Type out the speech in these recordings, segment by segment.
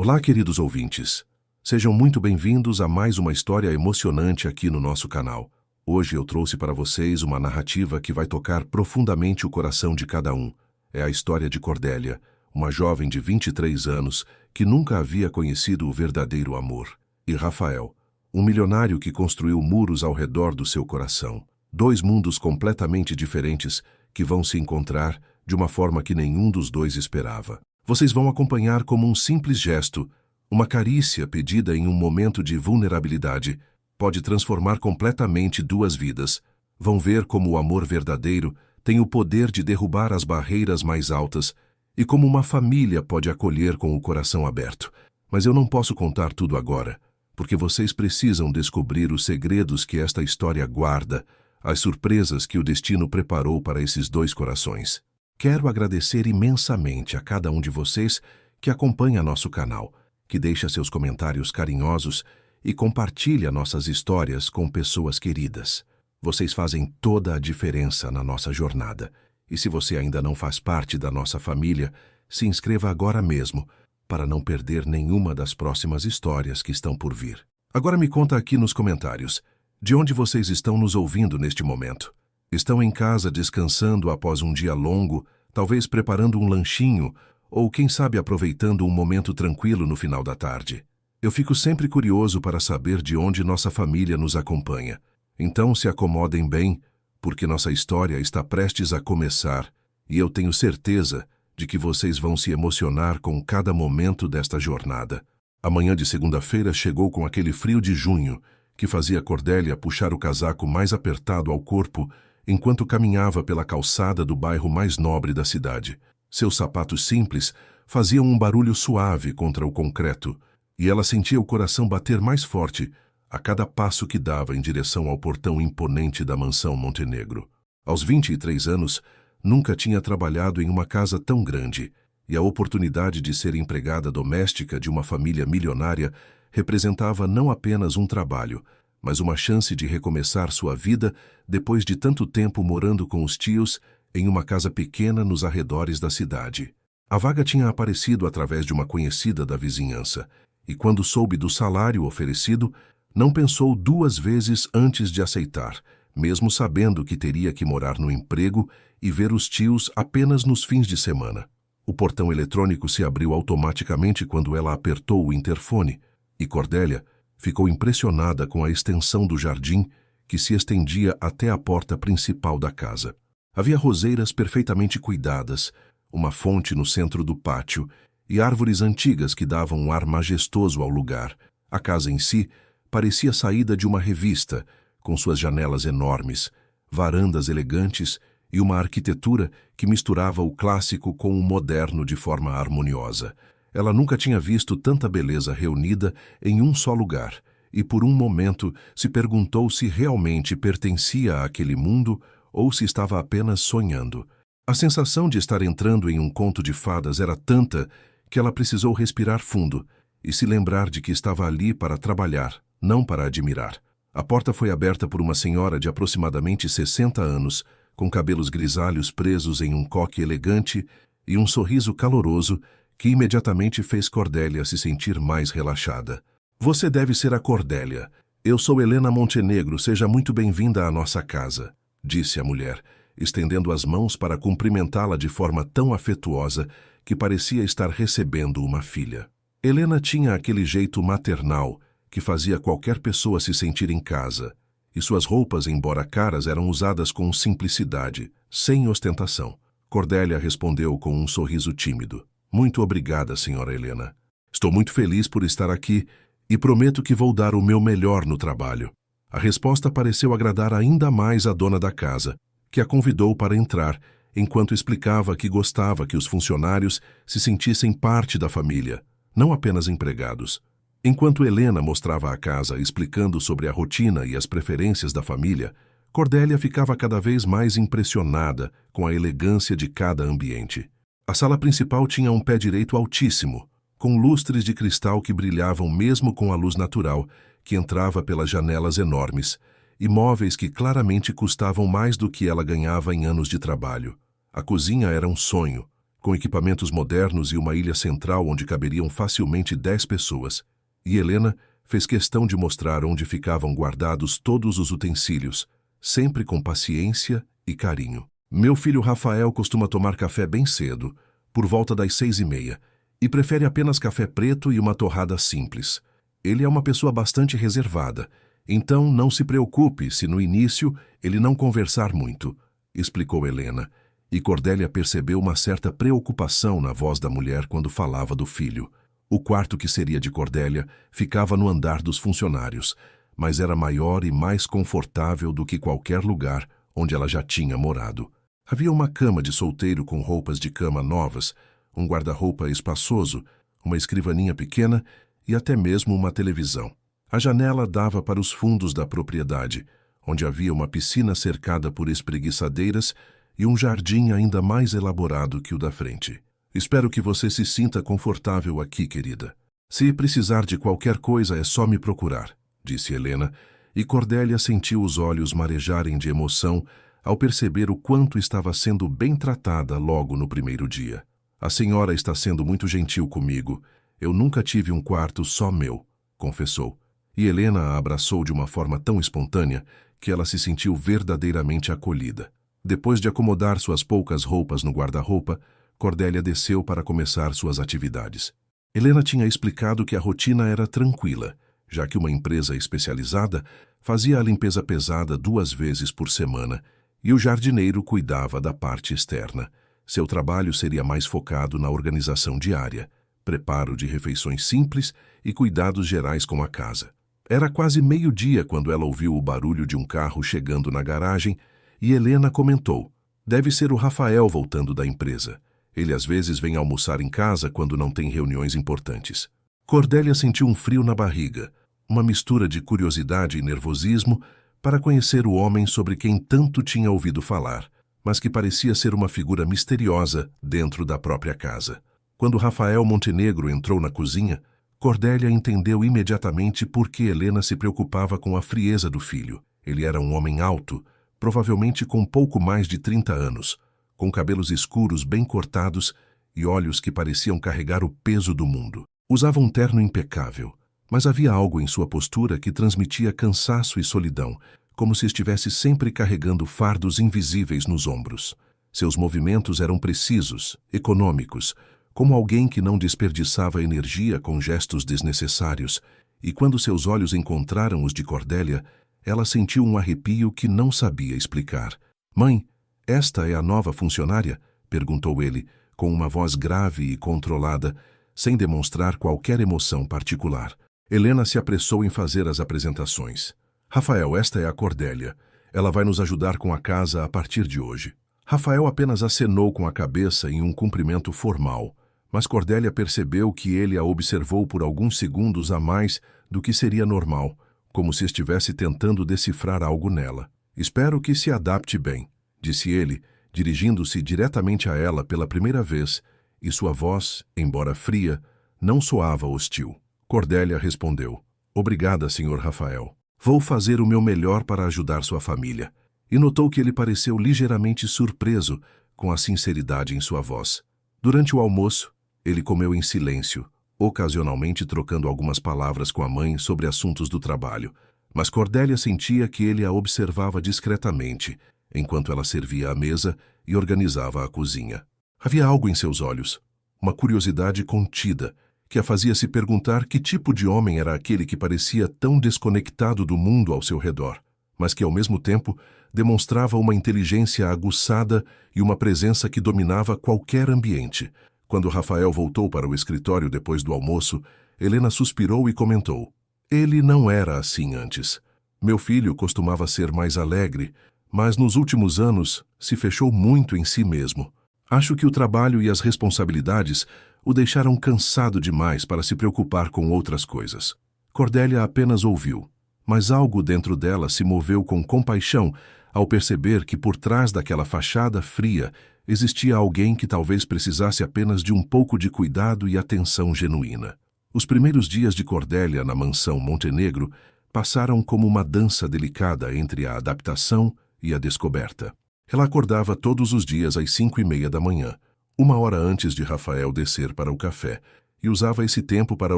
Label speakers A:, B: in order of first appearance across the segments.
A: Olá, queridos ouvintes. Sejam muito bem-vindos a mais uma história emocionante aqui no nosso canal. Hoje eu trouxe para vocês uma narrativa que vai tocar profundamente o coração de cada um. É a história de Cordélia, uma jovem de 23 anos que nunca havia conhecido o verdadeiro amor. E Rafael, um milionário que construiu muros ao redor do seu coração. Dois mundos completamente diferentes que vão se encontrar de uma forma que nenhum dos dois esperava. Vocês vão acompanhar como um simples gesto, uma carícia pedida em um momento de vulnerabilidade, pode transformar completamente duas vidas. Vão ver como o amor verdadeiro tem o poder de derrubar as barreiras mais altas e como uma família pode acolher com o coração aberto. Mas eu não posso contar tudo agora, porque vocês precisam descobrir os segredos que esta história guarda, as surpresas que o destino preparou para esses dois corações. Quero agradecer imensamente a cada um de vocês que acompanha nosso canal, que deixa seus comentários carinhosos e compartilha nossas histórias com pessoas queridas. Vocês fazem toda a diferença na nossa jornada. E se você ainda não faz parte da nossa família, se inscreva agora mesmo, para não perder nenhuma das próximas histórias que estão por vir. Agora me conta aqui nos comentários, de onde vocês estão nos ouvindo neste momento? Estão em casa descansando após um dia longo, talvez preparando um lanchinho, ou quem sabe aproveitando um momento tranquilo no final da tarde? Eu fico sempre curioso para saber de onde nossa família nos acompanha. Então se acomodem bem, porque nossa história está prestes a começar, e eu tenho certeza de que vocês vão se emocionar com cada momento desta jornada. A manhã de segunda-feira chegou com aquele frio de junho, que fazia Cordélia puxar o casaco mais apertado ao corpo enquanto caminhava pela calçada do bairro mais nobre da cidade. Seus sapatos simples faziam um barulho suave contra o concreto, e ela sentia o coração bater mais forte a cada passo que dava em direção ao portão imponente da mansão Montenegro. Aos 23 anos, nunca tinha trabalhado em uma casa tão grande, e a oportunidade de ser empregada doméstica de uma família milionária representava não apenas um trabalho, mas uma chance de recomeçar sua vida depois de tanto tempo morando com os tios em uma casa pequena nos arredores da cidade. A vaga tinha aparecido através de uma conhecida da vizinhança, e quando soube do salário oferecido, não pensou duas vezes antes de aceitar, mesmo sabendo que teria que morar no emprego e ver os tios apenas nos fins de semana. O portão eletrônico se abriu automaticamente quando ela apertou o interfone, e Cordélia ficou impressionada com a extensão do jardim que se estendia até a porta principal da casa. Havia roseiras perfeitamente cuidadas, uma fonte no centro do pátio e árvores antigas que davam um ar majestoso ao lugar. A casa em si parecia saída de uma revista, com suas janelas enormes, varandas elegantes e uma arquitetura que misturava o clássico com o moderno de forma harmoniosa. Ela nunca tinha visto tanta beleza reunida em um só lugar, e por um momento se perguntou se realmente pertencia àquele mundo ou se estava apenas sonhando. A sensação de estar entrando em um conto de fadas era tanta que ela precisou respirar fundo e se lembrar de que estava ali para trabalhar, não para admirar. A porta foi aberta por uma senhora de aproximadamente 60 anos, com cabelos grisalhos presos em um coque elegante e um sorriso caloroso que imediatamente fez Cordélia se sentir mais relaxada. Você deve ser a Cordélia. Eu sou Helena Montenegro, seja muito bem-vinda à nossa casa, disse a mulher, estendendo as mãos para cumprimentá-la de forma tão afetuosa que parecia estar recebendo uma filha. Helena tinha aquele jeito maternal que fazia qualquer pessoa se sentir em casa, e suas roupas, embora caras, eram usadas com simplicidade, sem ostentação. Cordélia respondeu com um sorriso tímido. Muito obrigada, senhora Helena. Estou muito feliz por estar aqui e prometo que vou dar o meu melhor no trabalho. A resposta pareceu agradar ainda mais a dona da casa, que a convidou para entrar, enquanto explicava que gostava que os funcionários se sentissem parte da família, não apenas empregados. Enquanto Helena mostrava a casa explicando sobre a rotina e as preferências da família, Cordélia ficava cada vez mais impressionada com a elegância de cada ambiente. A sala principal tinha um pé direito altíssimo, com lustres de cristal que brilhavam mesmo com a luz natural que entrava pelas janelas enormes, e móveis que claramente custavam mais do que ela ganhava em anos de trabalho. A cozinha era um sonho, com equipamentos modernos e uma ilha central onde caberiam facilmente 10 pessoas. E Helena fez questão de mostrar onde ficavam guardados todos os utensílios, sempre com paciência e carinho. Meu filho Rafael costuma tomar café bem cedo, por volta das 6h30, e prefere apenas café preto e uma torrada simples. Ele é uma pessoa bastante reservada, então não se preocupe se no início ele não conversar muito, explicou Helena, e Cordélia percebeu uma certa preocupação na voz da mulher quando falava do filho. O quarto que seria de Cordélia ficava no andar dos funcionários, mas era maior e mais confortável do que qualquer lugar onde ela já tinha morado. Havia uma cama de solteiro com roupas de cama novas, um guarda-roupa espaçoso, uma escrivaninha pequena e até mesmo uma televisão. A janela dava para os fundos da propriedade, onde havia uma piscina cercada por espreguiçadeiras e um jardim ainda mais elaborado que o da frente. Espero que você se sinta confortável aqui, querida. Se precisar de qualquer coisa, é só me procurar, disse Helena, e Cordélia sentiu os olhos marejarem de emoção ao perceber o quanto estava sendo bem tratada logo no primeiro dia. A senhora está sendo muito gentil comigo. Eu nunca tive um quarto só meu, confessou. E Helena a abraçou de uma forma tão espontânea que ela se sentiu verdadeiramente acolhida. Depois de acomodar suas poucas roupas no guarda-roupa, Cordélia desceu para começar suas atividades. Helena tinha explicado que a rotina era tranquila, já que uma empresa especializada fazia a limpeza pesada 2 vezes por semana e o jardineiro cuidava da parte externa. Seu trabalho seria mais focado na organização diária, preparo de refeições simples e cuidados gerais com a casa. Era quase meio-dia quando ela ouviu o barulho de um carro chegando na garagem e Helena comentou: "Deve ser o Rafael voltando da empresa. Ele às vezes vem almoçar em casa quando não tem reuniões importantes." Cordélia sentiu um frio na barriga, uma mistura de curiosidade e nervosismo para conhecer o homem sobre quem tanto tinha ouvido falar, mas que parecia ser uma figura misteriosa dentro da própria casa. Quando Rafael Montenegro entrou na cozinha, Cordélia entendeu imediatamente por que Helena se preocupava com a frieza do filho. Ele era um homem alto, provavelmente com pouco mais de 30 anos, com cabelos escuros bem cortados e olhos que pareciam carregar o peso do mundo. Usava um terno impecável, mas havia algo em sua postura que transmitia cansaço e solidão, como se estivesse sempre carregando fardos invisíveis nos ombros. Seus movimentos eram precisos, econômicos, como alguém que não desperdiçava energia com gestos desnecessários, e quando seus olhos encontraram os de Cordélia, ela sentiu um arrepio que não sabia explicar. "Mãe, esta é a nova funcionária?" perguntou ele, com uma voz grave e controlada, sem demonstrar qualquer emoção particular. Helena se apressou em fazer as apresentações. "Rafael, esta é a Cordélia. Ela vai nos ajudar com a casa a partir de hoje." Rafael apenas acenou com a cabeça em um cumprimento formal, mas Cordélia percebeu que ele a observou por alguns segundos a mais do que seria normal, como se estivesse tentando decifrar algo nela. "Espero que se adapte bem", disse ele, dirigindo-se diretamente a ela pela primeira vez, e sua voz, embora fria, não soava hostil. Cordélia respondeu: "Obrigada, Sr. Rafael. Vou fazer o meu melhor para ajudar sua família." E notou que ele pareceu ligeiramente surpreso com a sinceridade em sua voz. Durante o almoço, ele comeu em silêncio, ocasionalmente trocando algumas palavras com a mãe sobre assuntos do trabalho, mas Cordélia sentia que ele a observava discretamente, enquanto ela servia a mesa e organizava a cozinha. Havia algo em seus olhos, uma curiosidade contida, que a fazia se perguntar que tipo de homem era aquele que parecia tão desconectado do mundo ao seu redor, mas que, ao mesmo tempo, demonstrava uma inteligência aguçada e uma presença que dominava qualquer ambiente. Quando Rafael voltou para o escritório depois do almoço, Helena suspirou e comentou: "Ele não era assim antes. Meu filho costumava ser mais alegre, mas nos últimos anos se fechou muito em si mesmo. Acho que o trabalho e as responsabilidades o deixaram cansado demais para se preocupar com outras coisas." Cordélia apenas ouviu, mas algo dentro dela se moveu com compaixão ao perceber que por trás daquela fachada fria existia alguém que talvez precisasse apenas de um pouco de cuidado e atenção genuína. Os primeiros dias de Cordélia na mansão Montenegro passaram como uma dança delicada entre a adaptação e a descoberta. Ela acordava todos os dias às 5h30 da manhã, uma hora antes de Rafael descer para o café, e usava esse tempo para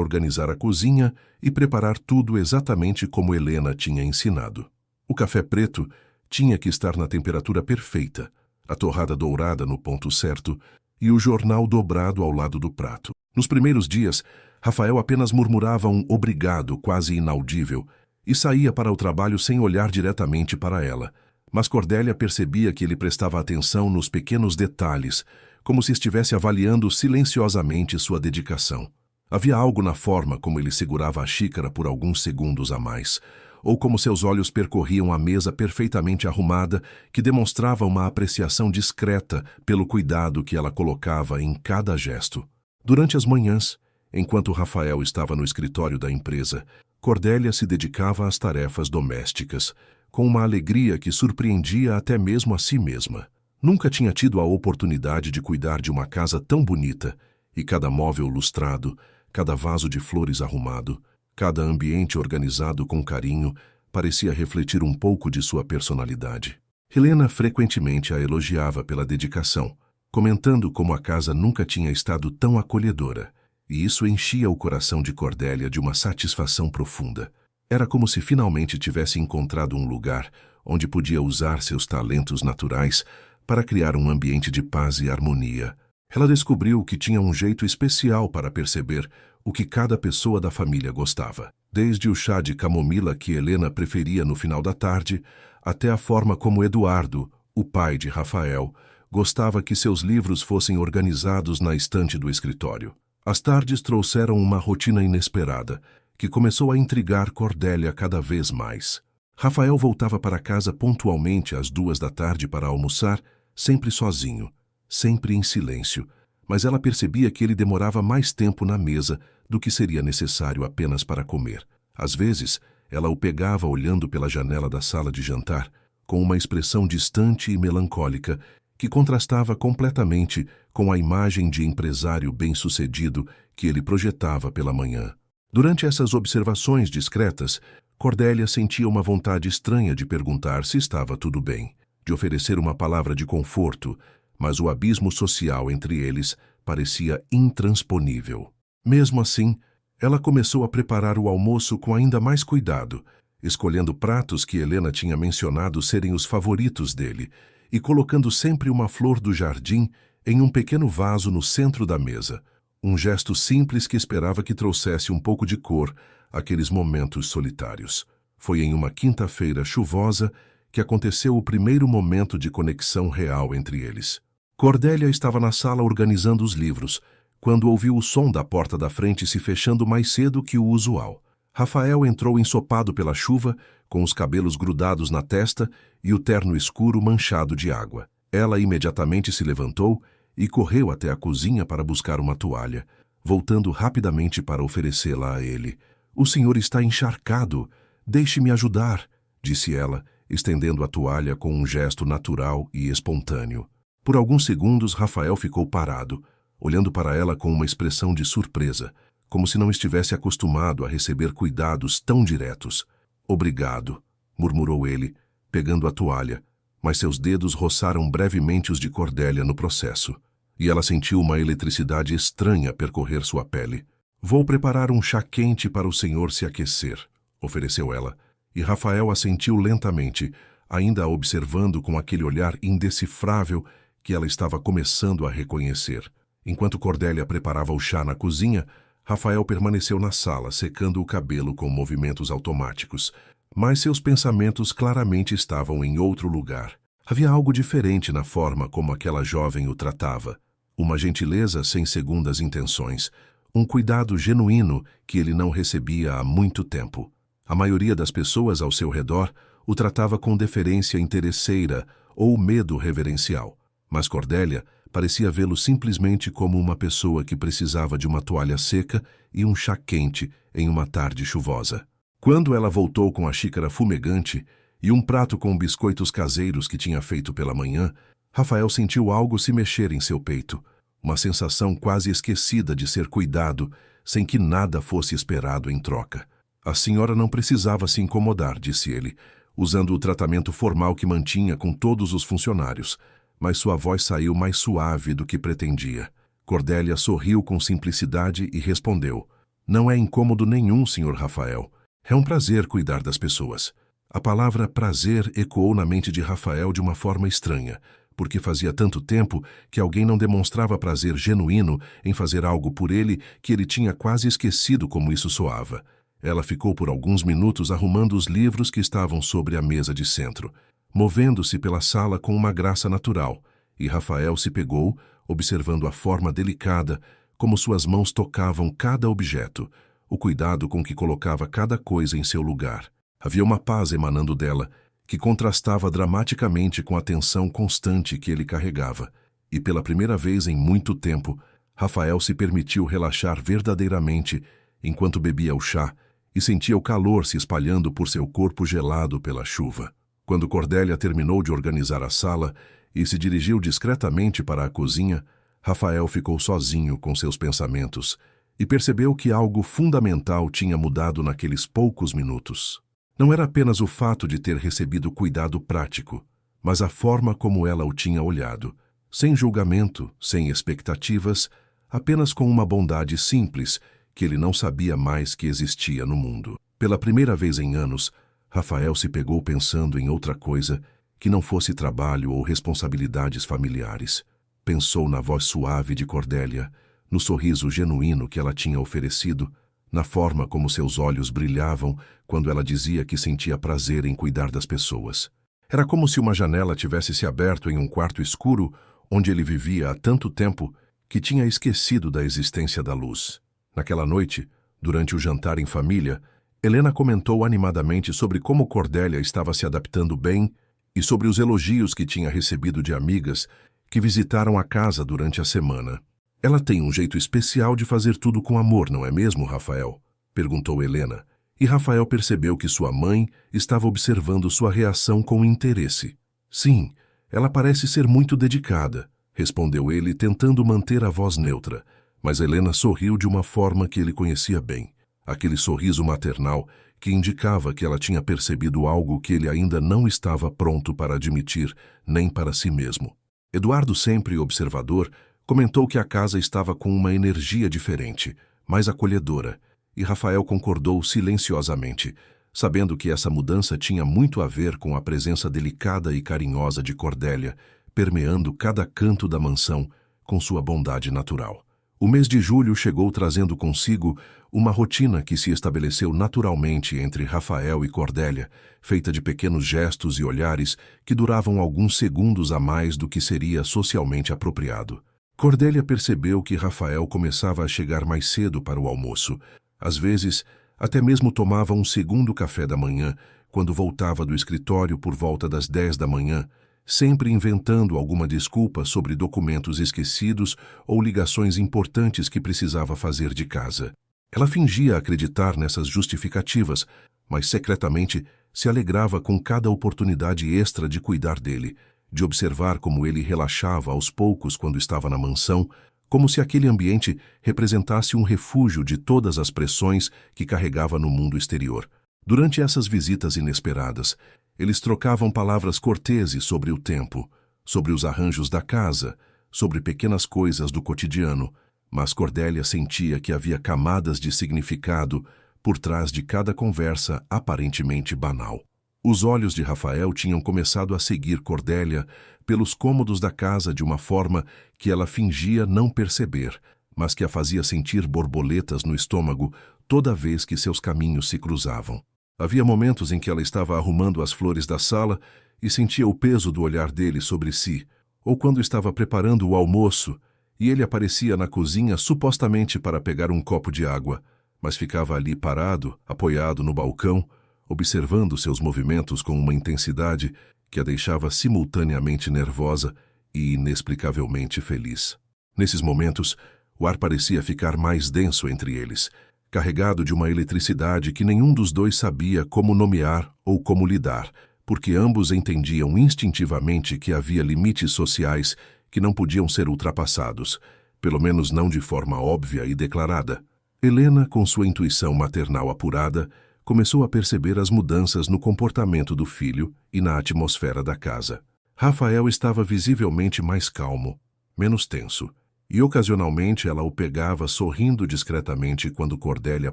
A: organizar a cozinha e preparar tudo exatamente como Helena tinha ensinado. O café preto tinha que estar na temperatura perfeita, a torrada dourada no ponto certo e o jornal dobrado ao lado do prato. Nos primeiros dias, Rafael apenas murmurava um obrigado quase inaudível e saía para o trabalho sem olhar diretamente para ela. Mas Cordélia percebia que ele prestava atenção nos pequenos detalhes, como se estivesse avaliando silenciosamente sua dedicação. Havia algo na forma como ele segurava a xícara por alguns segundos a mais, ou como seus olhos percorriam a mesa perfeitamente arrumada, que demonstrava uma apreciação discreta pelo cuidado que ela colocava em cada gesto. Durante as manhãs, enquanto Rafael estava no escritório da empresa, Cordélia se dedicava às tarefas domésticas, com uma alegria que surpreendia até mesmo a si mesma. Nunca tinha tido a oportunidade de cuidar de uma casa tão bonita, e cada móvel lustrado, cada vaso de flores arrumado, cada ambiente organizado com carinho, parecia refletir um pouco de sua personalidade. Helena frequentemente a elogiava pela dedicação, comentando como a casa nunca tinha estado tão acolhedora, e isso enchia o coração de Cordélia de uma satisfação profunda. Era como se finalmente tivesse encontrado um lugar onde podia usar seus talentos naturais para criar um ambiente de paz e harmonia. Ela descobriu que tinha um jeito especial para perceber o que cada pessoa da família gostava. Desde o chá de camomila que Helena preferia no final da tarde, até a forma como Eduardo, o pai de Rafael, gostava que seus livros fossem organizados na estante do escritório. As tardes trouxeram uma rotina inesperada, que começou a intrigar Cordélia cada vez mais. Rafael voltava para casa pontualmente às 2 da tarde para almoçar, sempre sozinho, sempre em silêncio, mas ela percebia que ele demorava mais tempo na mesa do que seria necessário apenas para comer. Às vezes, ela o pegava olhando pela janela da sala de jantar, com uma expressão distante e melancólica, que contrastava completamente com a imagem de empresário bem-sucedido que ele projetava pela manhã. Durante essas observações discretas, Cordélia sentia uma vontade estranha de perguntar se estava tudo bem, de oferecer uma palavra de conforto, mas o abismo social entre eles parecia intransponível. Mesmo assim, ela começou a preparar o almoço com ainda mais cuidado, escolhendo pratos que Helena tinha mencionado serem os favoritos dele e colocando sempre uma flor do jardim em um pequeno vaso no centro da mesa, um gesto simples que esperava que trouxesse um pouco de cor àqueles momentos solitários. Foi em uma quinta-feira chuvosa que aconteceu o primeiro momento de conexão real entre eles. Cordélia estava na sala organizando os livros, quando ouviu o som da porta da frente se fechando mais cedo que o usual. Rafael entrou ensopado pela chuva, com os cabelos grudados na testa e o terno escuro manchado de água. Ela imediatamente se levantou e correu até a cozinha para buscar uma toalha, voltando rapidamente para oferecê-la a ele. "O senhor está encharcado. Deixe-me ajudar", disse ela, estendendo a toalha com um gesto natural e espontâneo. Por alguns segundos, Rafael ficou parado, olhando para ela com uma expressão de surpresa, como se não estivesse acostumado a receber cuidados tão diretos. "Obrigado", murmurou ele, pegando a toalha, mas seus dedos roçaram brevemente os de Cordélia no processo, e ela sentiu uma eletricidade estranha percorrer sua pele. "Vou preparar um chá quente para o senhor se aquecer", ofereceu ela, e Rafael assentiu lentamente, ainda a observando com aquele olhar indecifrável que ela estava começando a reconhecer. Enquanto Cordélia preparava o chá na cozinha, Rafael permaneceu na sala, secando o cabelo com movimentos automáticos, mas seus pensamentos claramente estavam em outro lugar. Havia algo diferente na forma como aquela jovem o tratava, uma gentileza sem segundas intenções, um cuidado genuíno que ele não recebia há muito tempo. A maioria das pessoas ao seu redor o tratava com deferência interesseira ou medo reverencial, mas Cordélia parecia vê-lo simplesmente como uma pessoa que precisava de uma toalha seca e um chá quente em uma tarde chuvosa. Quando ela voltou com a xícara fumegante e um prato com biscoitos caseiros que tinha feito pela manhã, Rafael sentiu algo se mexer em seu peito, uma sensação quase esquecida de ser cuidado, sem que nada fosse esperado em troca. "A senhora não precisava se incomodar", disse ele, usando o tratamento formal que mantinha com todos os funcionários, mas sua voz saiu mais suave do que pretendia. Cordélia sorriu com simplicidade e respondeu: "Não é incômodo nenhum, Sr. Rafael. É um prazer cuidar das pessoas." A palavra prazer ecoou na mente de Rafael de uma forma estranha, porque fazia tanto tempo que alguém não demonstrava prazer genuíno em fazer algo por ele que ele tinha quase esquecido como isso soava. Ela ficou por alguns minutos arrumando os livros que estavam sobre a mesa de centro, movendo-se pela sala com uma graça natural, e Rafael se pegou, observando a forma delicada, como suas mãos tocavam cada objeto, o cuidado com que colocava cada coisa em seu lugar. Havia uma paz emanando dela, que contrastava dramaticamente com a tensão constante que ele carregava, e pela primeira vez em muito tempo, Rafael se permitiu relaxar verdadeiramente enquanto bebia o chá e sentia o calor se espalhando por seu corpo gelado pela chuva. Quando Cordélia terminou de organizar a sala e se dirigiu discretamente para a cozinha, Rafael ficou sozinho com seus pensamentos e percebeu que algo fundamental tinha mudado naqueles poucos minutos. Não era apenas o fato de ter recebido cuidado prático, mas a forma como ela o tinha olhado, sem julgamento, sem expectativas, apenas com uma bondade simples que ele não sabia mais que existia no mundo. Pela primeira vez em anos, Rafael se pegou pensando em outra coisa que não fosse trabalho ou responsabilidades familiares. Pensou na voz suave de Cordélia, no sorriso genuíno que ela tinha oferecido, na forma como seus olhos brilhavam quando ela dizia que sentia prazer em cuidar das pessoas. Era como se uma janela tivesse se aberto em um quarto escuro onde ele vivia há tanto tempo que tinha esquecido da existência da luz. Naquela noite, durante o jantar em família, Helena comentou animadamente sobre como Cordélia estava se adaptando bem e sobre os elogios que tinha recebido de amigas que visitaram a casa durante a semana. "Ela tem um jeito especial de fazer tudo com amor, não é mesmo, Rafael?" perguntou Helena, e Rafael percebeu que sua mãe estava observando sua reação com interesse. "Sim, ela parece ser muito dedicada", respondeu ele, tentando manter a voz neutra, mas Helena sorriu de uma forma que ele conhecia bem, aquele sorriso maternal que indicava que ela tinha percebido algo que ele ainda não estava pronto para admitir, nem para si mesmo. Eduardo, sempre observador, comentou que a casa estava com uma energia diferente, mais acolhedora, e Rafael concordou silenciosamente, sabendo que essa mudança tinha muito a ver com a presença delicada e carinhosa de Cordélia, permeando cada canto da mansão com sua bondade natural. O mês de julho chegou trazendo consigo uma rotina que se estabeleceu naturalmente entre Rafael e Cordélia, feita de pequenos gestos e olhares que duravam alguns segundos a mais do que seria socialmente apropriado. Cordélia percebeu que Rafael começava a chegar mais cedo para o almoço. Às vezes, até mesmo tomava um segundo café da manhã, quando voltava do escritório por volta das 10 da manhã, sempre inventando alguma desculpa sobre documentos esquecidos ou ligações importantes que precisava fazer de casa. Ela fingia acreditar nessas justificativas, mas secretamente se alegrava com cada oportunidade extra de cuidar dele, de observar como ele relaxava aos poucos quando estava na mansão, como se aquele ambiente representasse um refúgio de todas as pressões que carregava no mundo exterior. Durante essas visitas inesperadas, eles trocavam palavras corteses sobre o tempo, sobre os arranjos da casa, sobre pequenas coisas do cotidiano, mas Cordélia sentia que havia camadas de significado por trás de cada conversa aparentemente banal. Os olhos de Rafael tinham começado a seguir Cordélia pelos cômodos da casa de uma forma que ela fingia não perceber, mas que a fazia sentir borboletas no estômago toda vez que seus caminhos se cruzavam. Havia momentos em que ela estava arrumando as flores da sala e sentia o peso do olhar dele sobre si, ou quando estava preparando o almoço e ele aparecia na cozinha supostamente para pegar um copo de água, mas ficava ali parado, apoiado no balcão, observando seus movimentos com uma intensidade que a deixava simultaneamente nervosa e inexplicavelmente feliz. Nesses momentos, o ar parecia ficar mais denso entre eles, carregado de uma eletricidade que nenhum dos dois sabia como nomear ou como lidar, porque ambos entendiam instintivamente que havia limites sociais que não podiam ser ultrapassados, pelo menos não de forma óbvia e declarada. Helena, com sua intuição maternal apurada, começou a perceber as mudanças no comportamento do filho e na atmosfera da casa. Rafael estava visivelmente mais calmo, menos tenso, e ocasionalmente ela o pegava sorrindo discretamente quando Cordélia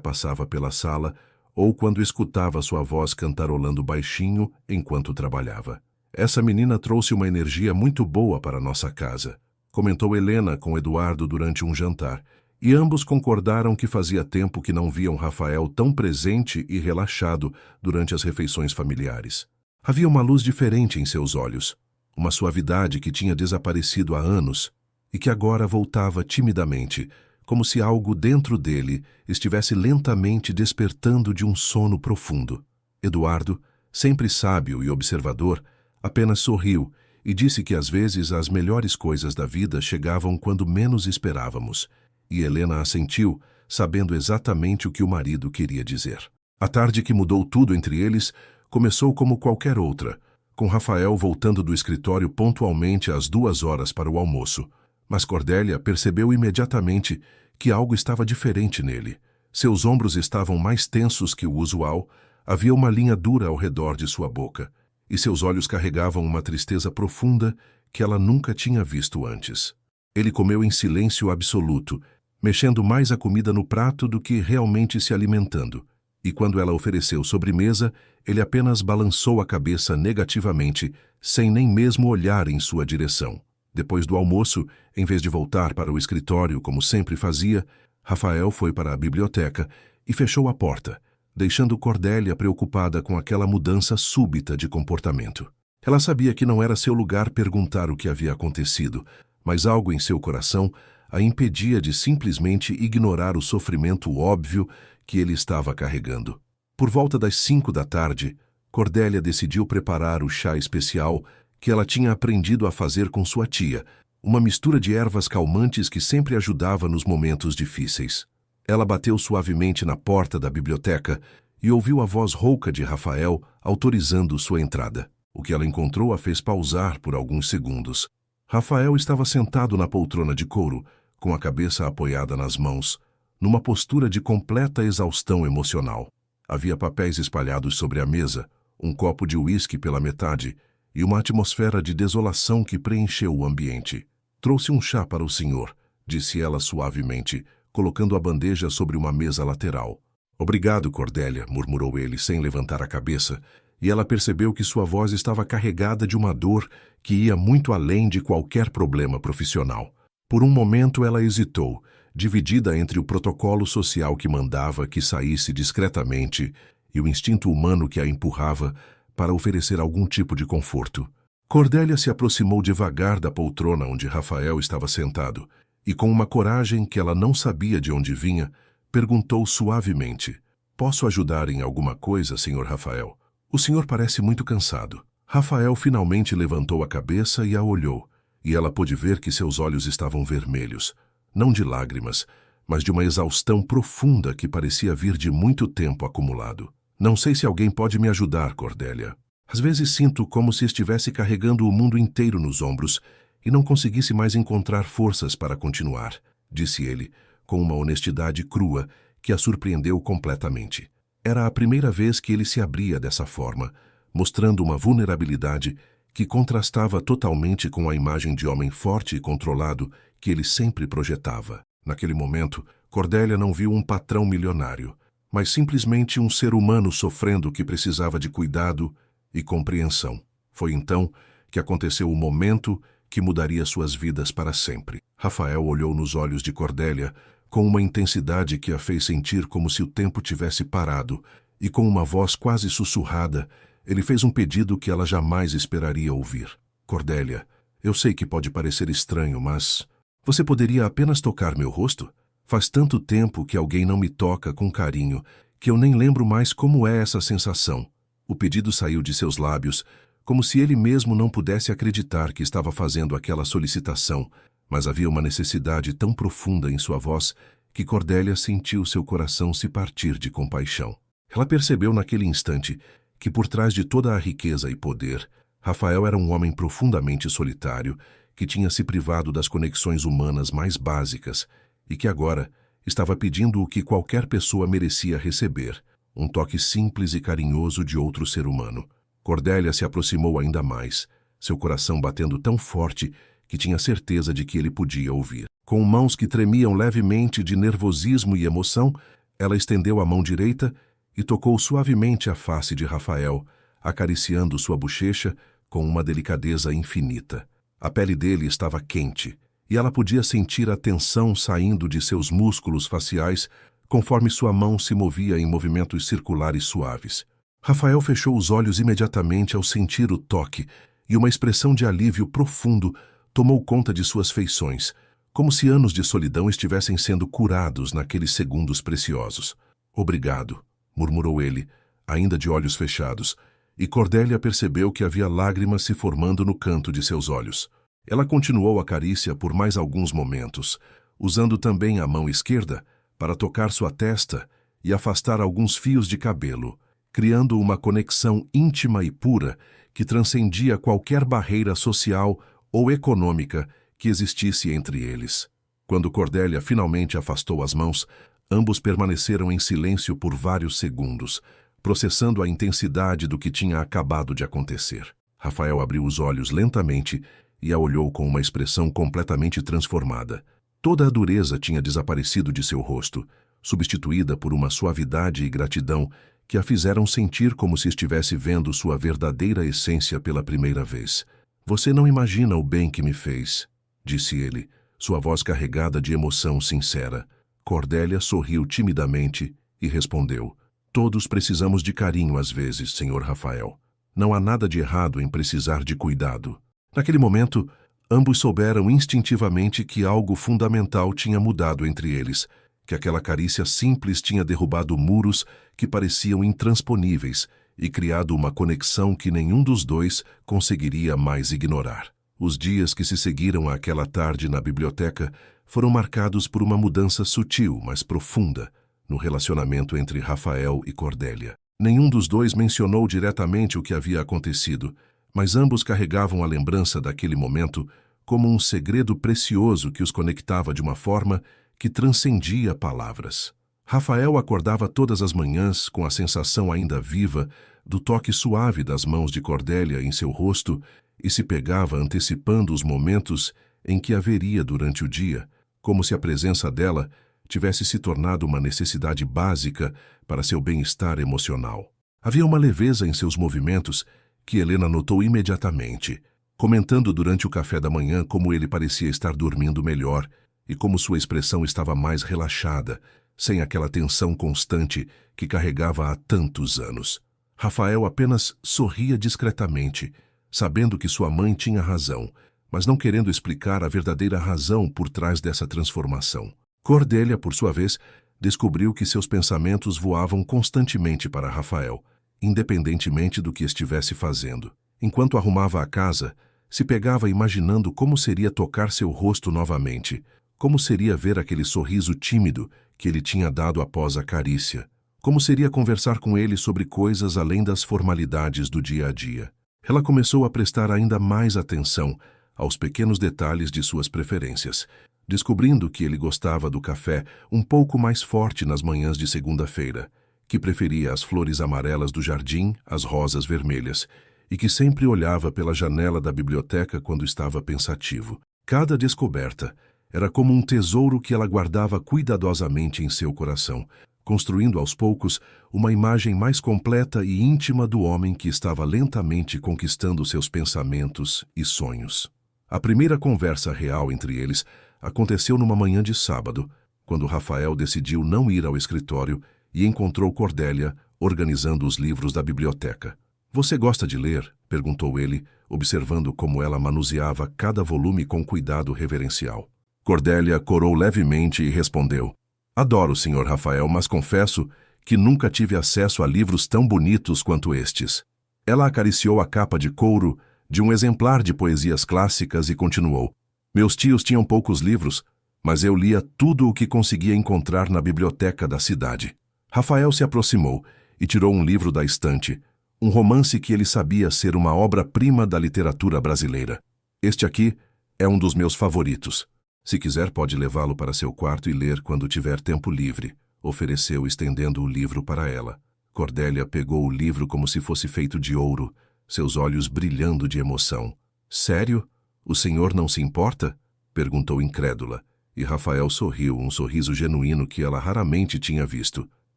A: passava pela sala ou quando escutava sua voz cantarolando baixinho enquanto trabalhava. Essa menina trouxe uma energia muito boa para nossa casa, comentou Helena com Eduardo durante um jantar, e ambos concordaram que fazia tempo que não viam Rafael tão presente e relaxado durante as refeições familiares. Havia uma luz diferente em seus olhos, uma suavidade que tinha desaparecido há anos e que agora voltava timidamente, como se algo dentro dele estivesse lentamente despertando de um sono profundo. Eduardo, sempre sábio e observador, apenas sorriu e disse que às vezes as melhores coisas da vida chegavam quando menos esperávamos, e Helena assentiu, sabendo exatamente o que o marido queria dizer. A tarde que mudou tudo entre eles começou como qualquer outra, com Rafael voltando do escritório pontualmente às 2 horas para o almoço. Mas Cordélia percebeu imediatamente que algo estava diferente nele. Seus ombros estavam mais tensos que o usual, havia uma linha dura ao redor de sua boca, e seus olhos carregavam uma tristeza profunda que ela nunca tinha visto antes. Ele comeu em silêncio absoluto, mexendo mais a comida no prato do que realmente se alimentando, e quando ela ofereceu sobremesa, ele apenas balançou a cabeça negativamente, sem nem mesmo olhar em sua direção. Depois do almoço, em vez de voltar para o escritório como sempre fazia, Rafael foi para a biblioteca e fechou a porta, deixando Cordélia preocupada com aquela mudança súbita de comportamento. Ela sabia que não era seu lugar perguntar o que havia acontecido, mas algo em seu coração a impedia de simplesmente ignorar o sofrimento óbvio que ele estava carregando. Por volta das 5 da tarde, Cordélia decidiu preparar o chá especial que ela tinha aprendido a fazer com sua tia, uma mistura de ervas calmantes que sempre ajudava nos momentos difíceis. Ela bateu suavemente na porta da biblioteca e ouviu a voz rouca de Rafael autorizando sua entrada. O que ela encontrou a fez pausar por alguns segundos. Rafael estava sentado na poltrona de couro, com a cabeça apoiada nas mãos, numa postura de completa exaustão emocional. Havia papéis espalhados sobre a mesa, um copo de uísque pela metade e uma atmosfera de desolação que preencheu o ambiente. "Trouxe um chá para o senhor", disse ela suavemente, colocando a bandeja sobre uma mesa lateral. "Obrigado, Cordélia", murmurou ele sem levantar a cabeça, e ela percebeu que sua voz estava carregada de uma dor que ia muito além de qualquer problema profissional. Por um momento ela hesitou, dividida entre o protocolo social que mandava que saísse discretamente e o instinto humano que a empurrava para oferecer algum tipo de conforto. Cordélia se aproximou devagar da poltrona onde Rafael estava sentado e, com uma coragem que ela não sabia de onde vinha, perguntou suavemente: "Posso ajudar em alguma coisa, Sr. Rafael? O senhor parece muito cansado." Rafael finalmente levantou a cabeça e a olhou, e ela pôde ver que seus olhos estavam vermelhos, não de lágrimas, mas de uma exaustão profunda que parecia vir de muito tempo acumulado. "Não sei se alguém pode me ajudar, Cordélia. Às vezes sinto como se estivesse carregando o mundo inteiro nos ombros e não conseguisse mais encontrar forças para continuar", disse ele, com uma honestidade crua que a surpreendeu completamente. Era a primeira vez que ele se abria dessa forma, mostrando uma vulnerabilidade que contrastava totalmente com a imagem de homem forte e controlado que ele sempre projetava. Naquele momento, Cordélia não viu um patrão milionário, mas simplesmente um ser humano sofrendo que precisava de cuidado e compreensão. Foi então que aconteceu o momento que mudaria suas vidas para sempre. Rafael olhou nos olhos de Cordélia com uma intensidade que a fez sentir como se o tempo tivesse parado, e com uma voz quase sussurrada, ele fez um pedido que ela jamais esperaria ouvir. "Cordélia, eu sei que pode parecer estranho, mas você poderia apenas tocar meu rosto? Faz tanto tempo que alguém não me toca com carinho que eu nem lembro mais como é essa sensação." O pedido saiu de seus lábios, como se ele mesmo não pudesse acreditar que estava fazendo aquela solicitação, mas havia uma necessidade tão profunda em sua voz que Cordélia sentiu seu coração se partir de compaixão. Ela percebeu naquele instante que por trás de toda a riqueza e poder, Rafael era um homem profundamente solitário, que tinha se privado das conexões humanas mais básicas e que agora estava pedindo o que qualquer pessoa merecia receber, um toque simples e carinhoso de outro ser humano. Cordélia se aproximou ainda mais, seu coração batendo tão forte que tinha certeza de que ele podia ouvir. Com mãos que tremiam levemente de nervosismo e emoção, ela estendeu a mão direita e tocou suavemente a face de Rafael, acariciando sua bochecha com uma delicadeza infinita. A pele dele estava quente, e ela podia sentir a tensão saindo de seus músculos faciais conforme sua mão se movia em movimentos circulares suaves. Rafael fechou os olhos imediatamente ao sentir o toque, e uma expressão de alívio profundo tomou conta de suas feições, como se anos de solidão estivessem sendo curados naqueles segundos preciosos. "Obrigado", murmurou ele, ainda de olhos fechados, e Cordélia percebeu que havia lágrimas se formando no canto de seus olhos. Ela continuou a carícia por mais alguns momentos, usando também a mão esquerda para tocar sua testa e afastar alguns fios de cabelo, criando uma conexão íntima e pura que transcendia qualquer barreira social ou econômica que existisse entre eles. Quando Cordélia finalmente afastou as mãos, ambos permaneceram em silêncio por vários segundos, processando a intensidade do que tinha acabado de acontecer. Rafael abriu os olhos lentamente e a olhou com uma expressão completamente transformada. Toda a dureza tinha desaparecido de seu rosto, substituída por uma suavidade e gratidão que a fizeram sentir como se estivesse vendo sua verdadeira essência pela primeira vez. "Você não imagina o bem que me fez", disse ele, sua voz carregada de emoção sincera. Cordélia sorriu timidamente e respondeu: "Todos precisamos de carinho às vezes, senhor Rafael. Não há nada de errado em precisar de cuidado." Naquele momento, ambos souberam instintivamente que algo fundamental tinha mudado entre eles, que aquela carícia simples tinha derrubado muros que pareciam intransponíveis e criado uma conexão que nenhum dos dois conseguiria mais ignorar. Os dias que se seguiram àquela tarde na biblioteca foram marcados por uma mudança sutil, mas profunda, no relacionamento entre Rafael e Cordélia. Nenhum dos dois mencionou diretamente o que havia acontecido, mas ambos carregavam a lembrança daquele momento como um segredo precioso que os conectava de uma forma que transcendia palavras. Rafael acordava todas as manhãs com a sensação ainda viva do toque suave das mãos de Cordélia em seu rosto e se pegava antecipando os momentos em que a veria durante o dia, como se a presença dela tivesse se tornado uma necessidade básica para seu bem-estar emocional. Havia uma leveza em seus movimentos que Helena notou imediatamente, comentando durante o café da manhã como ele parecia estar dormindo melhor e como sua expressão estava mais relaxada, sem aquela tensão constante que carregava há tantos anos. Rafael apenas sorria discretamente, sabendo que sua mãe tinha razão, mas não querendo explicar a verdadeira razão por trás dessa transformação. Cordélia, por sua vez, descobriu que seus pensamentos voavam constantemente para Rafael, independentemente do que estivesse fazendo. Enquanto arrumava a casa, se pegava imaginando como seria tocar seu rosto novamente, como seria ver aquele sorriso tímido que ele tinha dado após a carícia, como seria conversar com ele sobre coisas além das formalidades do dia a dia. Ela começou a prestar ainda mais atenção aos pequenos detalhes de suas preferências, descobrindo que ele gostava do café um pouco mais forte nas manhãs de segunda-feira, que preferia as flores amarelas do jardim às rosas vermelhas, e que sempre olhava pela janela da biblioteca quando estava pensativo. Cada descoberta era como um tesouro que ela guardava cuidadosamente em seu coração, construindo aos poucos uma imagem mais completa e íntima do homem que estava lentamente conquistando seus pensamentos e sonhos. A primeira conversa real entre eles aconteceu numa manhã de sábado, quando Rafael decidiu não ir ao escritório e encontrou Cordélia organizando os livros da biblioteca. "Você gosta de ler?" perguntou ele, observando como ela manuseava cada volume com cuidado reverencial. Cordélia corou levemente e respondeu: "Adoro, Sr. Rafael, mas confesso que nunca tive acesso a livros tão bonitos quanto estes." Ela acariciou a capa de couro de um exemplar de poesias clássicas e continuou: "Meus tios tinham poucos livros, mas eu lia tudo o que conseguia encontrar na biblioteca da cidade." Rafael se aproximou e tirou um livro da estante, um romance que ele sabia ser uma obra-prima da literatura brasileira. "Este aqui é um dos meus favoritos. Se quiser, pode levá-lo para seu quarto e ler quando tiver tempo livre", ofereceu, estendendo o livro para ela. Cordélia pegou o livro como se fosse feito de ouro, seus olhos brilhando de emoção. Sério? O senhor não se importa? Perguntou incrédula, e Rafael sorriu, um sorriso genuíno que ela raramente tinha visto.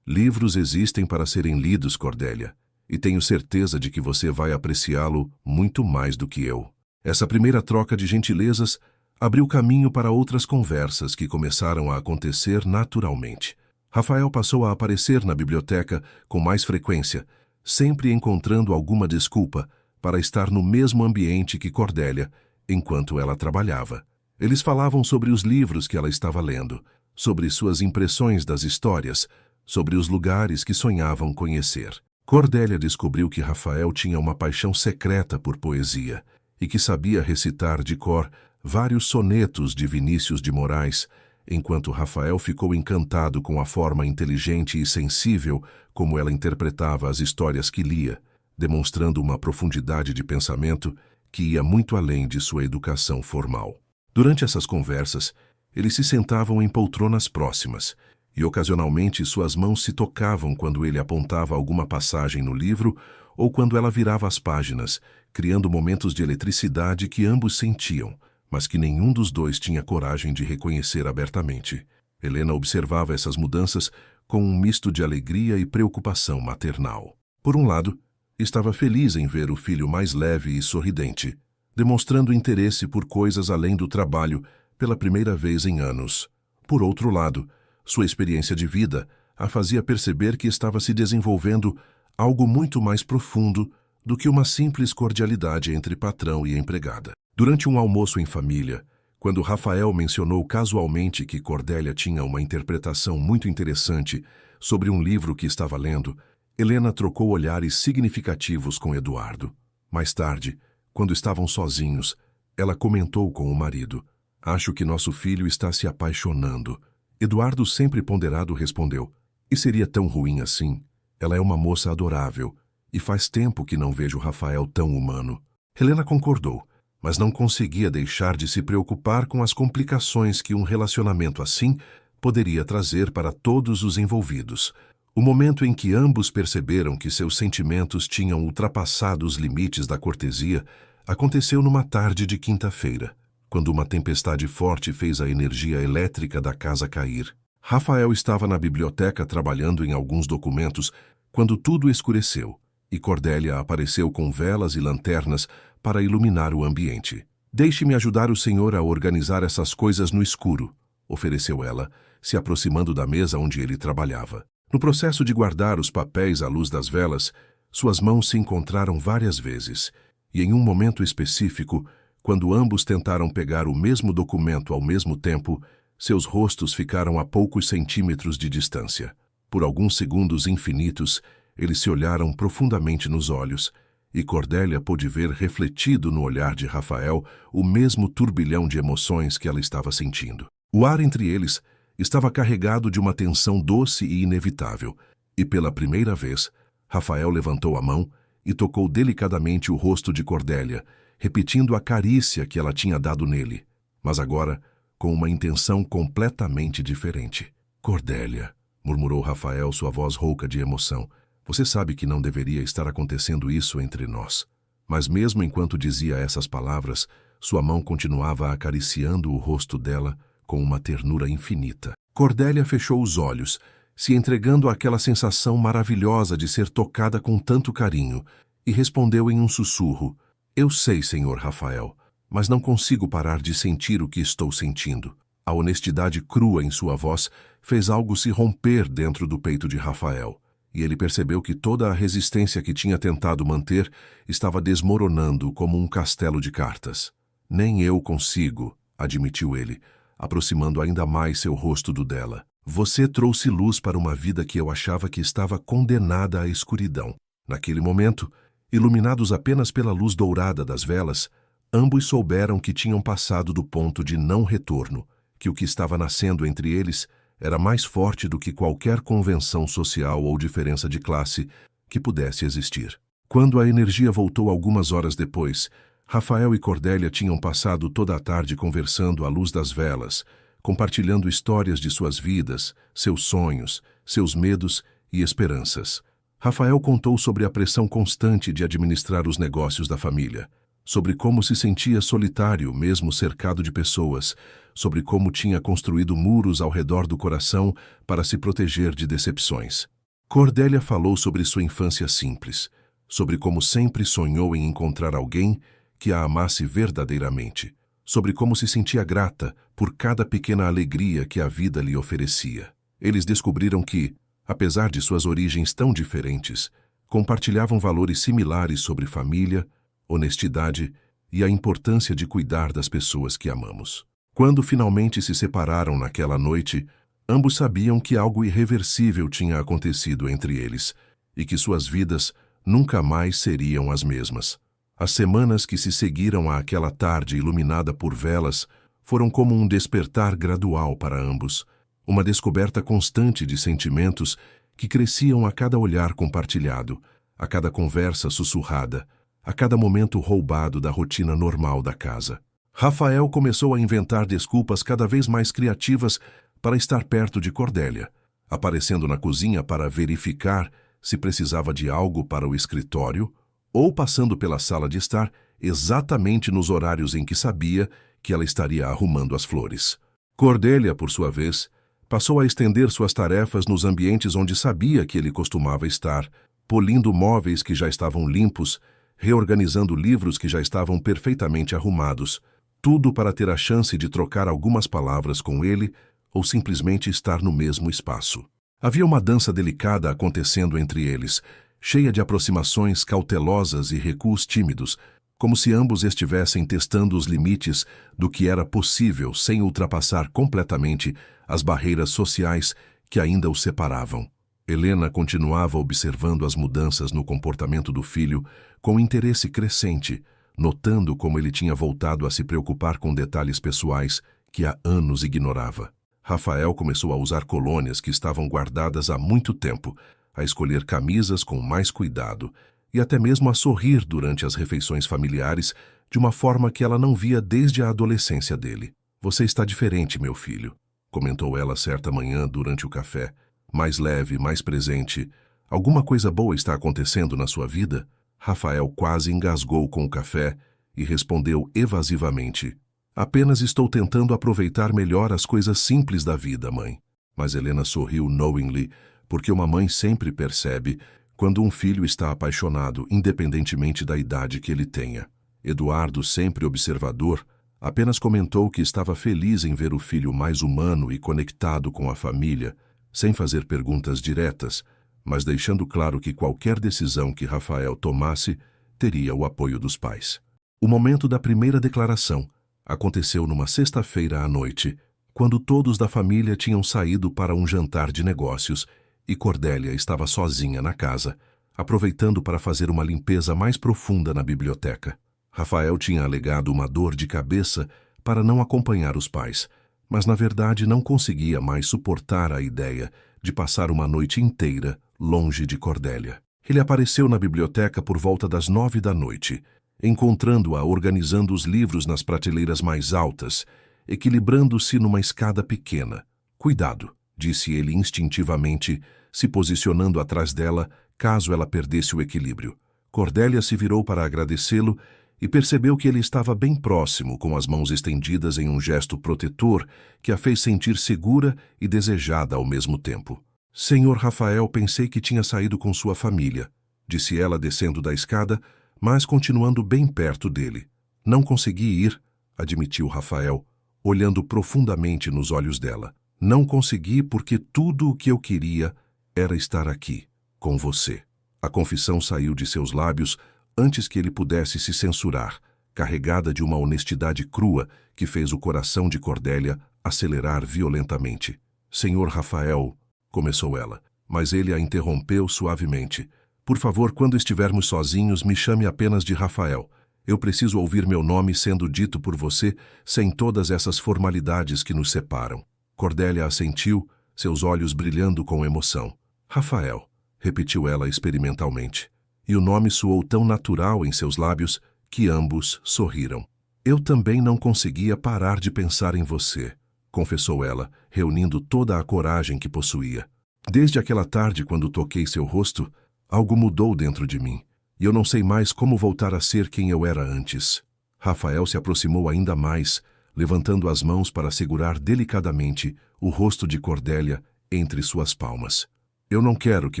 A: Livros existem para serem lidos, Cordélia, e tenho certeza de que você vai apreciá-lo muito mais do que eu. Essa primeira troca de gentilezas abriu caminho para outras conversas que começaram a acontecer naturalmente. Rafael passou a aparecer na biblioteca com mais frequência, sempre encontrando alguma desculpa para estar no mesmo ambiente que Cordélia, enquanto ela trabalhava. Eles falavam sobre os livros que ela estava lendo, sobre suas impressões das histórias, sobre os lugares que sonhavam conhecer. Cordélia descobriu que Rafael tinha uma paixão secreta por poesia e que sabia recitar de cor vários sonetos de Vinícius de Moraes, enquanto Rafael ficou encantado com a forma inteligente e sensível como ela interpretava as histórias que lia, demonstrando uma profundidade de pensamento que ia muito além de sua educação formal. Durante essas conversas, eles se sentavam em poltronas próximas, e ocasionalmente suas mãos se tocavam quando ele apontava alguma passagem no livro ou quando ela virava as páginas, criando momentos de eletricidade que ambos sentiam, mas que nenhum dos dois tinha coragem de reconhecer abertamente. Helena observava essas mudanças com um misto de alegria e preocupação maternal. Por um lado, estava feliz em ver o filho mais leve e sorridente, demonstrando interesse por coisas além do trabalho pela primeira vez em anos. Por outro lado, sua experiência de vida a fazia perceber que estava se desenvolvendo algo muito mais profundo do que uma simples cordialidade entre patrão e empregada. Durante um almoço em família, quando Rafael mencionou casualmente que Cordélia tinha uma interpretação muito interessante sobre um livro que estava lendo, Helena trocou olhares significativos com Eduardo. Mais tarde, quando estavam sozinhos, ela comentou com o marido: "Acho que nosso filho está se apaixonando." Eduardo, sempre ponderado, respondeu: "E seria tão ruim assim? Ela é uma moça adorável, e faz tempo que não vejo Rafael tão humano." Helena concordou, mas não conseguia deixar de se preocupar com as complicações que um relacionamento assim poderia trazer para todos os envolvidos. O momento em que ambos perceberam que seus sentimentos tinham ultrapassado os limites da cortesia aconteceu numa tarde de quinta-feira, quando uma tempestade forte fez a energia elétrica da casa cair. Rafael estava na biblioteca trabalhando em alguns documentos quando tudo escureceu, e Cordélia apareceu com velas e lanternas para iluminar o ambiente. "Deixe-me ajudar o senhor a organizar essas coisas no escuro", ofereceu ela, se aproximando da mesa onde ele trabalhava. No processo de guardar os papéis à luz das velas, suas mãos se encontraram várias vezes, e em um momento específico, quando ambos tentaram pegar o mesmo documento ao mesmo tempo, seus rostos ficaram a poucos centímetros de distância. Por alguns segundos infinitos, eles se olharam profundamente nos olhos, e Cordélia pôde ver refletido no olhar de Rafael o mesmo turbilhão de emoções que ela estava sentindo. O ar entre eles estava carregado de uma tensão doce e inevitável, e pela primeira vez, Rafael levantou a mão e tocou delicadamente o rosto de Cordélia, repetindo a carícia que ela tinha dado nele, mas agora com uma intenção completamente diferente. "Cordélia", murmurou Rafael, sua voz rouca de emoção, "você sabe que não deveria estar acontecendo isso entre nós." Mas mesmo enquanto dizia essas palavras, sua mão continuava acariciando o rosto dela com uma ternura infinita. Cordélia fechou os olhos, se entregando àquela sensação maravilhosa de ser tocada com tanto carinho, e respondeu em um sussurro: "Eu sei, senhor Rafael, mas não consigo parar de sentir o que estou sentindo." A honestidade crua em sua voz fez algo se romper dentro do peito de Rafael, e ele percebeu que toda a resistência que tinha tentado manter estava desmoronando como um castelo de cartas. "Nem eu consigo", admitiu ele, aproximando ainda mais seu rosto do dela. "Você trouxe luz para uma vida que eu achava que estava condenada à escuridão." Naquele momento, iluminados apenas pela luz dourada das velas, ambos souberam que tinham passado do ponto de não retorno, que o que estava nascendo entre eles era mais forte do que qualquer convenção social ou diferença de classe que pudesse existir. Quando a energia voltou algumas horas depois, Rafael e Cordélia tinham passado toda a tarde conversando à luz das velas, compartilhando histórias de suas vidas, seus sonhos, seus medos e esperanças. Rafael contou sobre a pressão constante de administrar os negócios da família, sobre como se sentia solitário mesmo cercado de pessoas, sobre como tinha construído muros ao redor do coração para se proteger de decepções. Cordélia falou sobre sua infância simples, sobre como sempre sonhou em encontrar alguém que a amasse verdadeiramente, sobre como se sentia grata por cada pequena alegria que a vida lhe oferecia. Eles descobriram que, apesar de suas origens tão diferentes, compartilhavam valores similares sobre família, honestidade e a importância de cuidar das pessoas que amamos. Quando finalmente se separaram naquela noite, ambos sabiam que algo irreversível tinha acontecido entre eles e que suas vidas nunca mais seriam as mesmas. As semanas que se seguiram àquela tarde iluminada por velas foram como um despertar gradual para ambos, uma descoberta constante de sentimentos que cresciam a cada olhar compartilhado, a cada conversa sussurrada, a cada momento roubado da rotina normal da casa. Rafael começou a inventar desculpas cada vez mais criativas para estar perto de Cordélia, aparecendo na cozinha para verificar se precisava de algo para o escritório, ou passando pela sala de estar exatamente nos horários em que sabia que ela estaria arrumando as flores. Cordélia, por sua vez, passou a estender suas tarefas nos ambientes onde sabia que ele costumava estar, polindo móveis que já estavam limpos, reorganizando livros que já estavam perfeitamente arrumados, tudo para ter a chance de trocar algumas palavras com ele ou simplesmente estar no mesmo espaço. Havia uma dança delicada acontecendo entre eles, cheia de aproximações cautelosas e recuos tímidos, como se ambos estivessem testando os limites do que era possível sem ultrapassar completamente as barreiras sociais que ainda os separavam. Helena continuava observando as mudanças no comportamento do filho com interesse crescente, notando como ele tinha voltado a se preocupar com detalhes pessoais que há anos ignorava. Rafael começou a usar colônias que estavam guardadas há muito tempo, a escolher camisas com mais cuidado e até mesmo a sorrir durante as refeições familiares de uma forma que ela não via desde a adolescência dele. "Você está diferente, meu filho", comentou ela certa manhã durante o café. "Mais leve, mais presente. Alguma coisa boa está acontecendo na sua vida?" Rafael quase engasgou com o café e respondeu evasivamente: "Apenas estou tentando aproveitar melhor as coisas simples da vida, mãe." Mas Helena sorriu knowingly, porque uma mãe sempre percebe quando um filho está apaixonado, independentemente da idade que ele tenha. Eduardo, sempre observador, apenas comentou que estava feliz em ver o filho mais humano e conectado com a família, sem fazer perguntas diretas, mas deixando claro que qualquer decisão que Rafael tomasse teria o apoio dos pais. O momento da primeira declaração aconteceu numa sexta-feira à noite, quando todos da família tinham saído para um jantar de negócios e Cordélia estava sozinha na casa, aproveitando para fazer uma limpeza mais profunda na biblioteca. Rafael tinha alegado uma dor de cabeça para não acompanhar os pais, mas na verdade não conseguia mais suportar a ideia de passar uma noite inteira longe de Cordélia. Ele apareceu na biblioteca por volta das 9 da noite, encontrando-a organizando os livros nas prateleiras mais altas, equilibrando-se numa escada pequena. "Cuidado", disse ele instintivamente, se posicionando atrás dela caso ela perdesse o equilíbrio. Cordélia se virou para agradecê-lo e percebeu que ele estava bem próximo, com as mãos estendidas em um gesto protetor que a fez sentir segura e desejada ao mesmo tempo. "Senhor Rafael, pensei que tinha saído com sua família", disse ela descendo da escada, mas continuando bem perto dele. "Não consegui ir", admitiu Rafael, olhando profundamente nos olhos dela. "Não consegui porque tudo o que eu queria era estar aqui, com você." A confissão saiu de seus lábios antes que ele pudesse se censurar, carregada de uma honestidade crua que fez o coração de Cordélia acelerar violentamente. "Senhor Rafael", começou ela, mas ele a interrompeu suavemente. "Por favor, quando estivermos sozinhos, me chame apenas de Rafael. Eu preciso ouvir meu nome sendo dito por você sem todas essas formalidades que nos separam." Cordélia assentiu, seus olhos brilhando com emoção. "Rafael", repetiu ela experimentalmente, e o nome soou tão natural em seus lábios que ambos sorriram. "Eu também não conseguia parar de pensar em você", confessou ela, reunindo toda a coragem que possuía. "Desde aquela tarde quando toquei seu rosto, algo mudou dentro de mim. e eu não sei mais como voltar a ser quem eu era antes. Rafael se aproximou ainda mais, levantando as mãos para segurar delicadamente o rosto de Cordélia entre suas palmas. Eu não quero que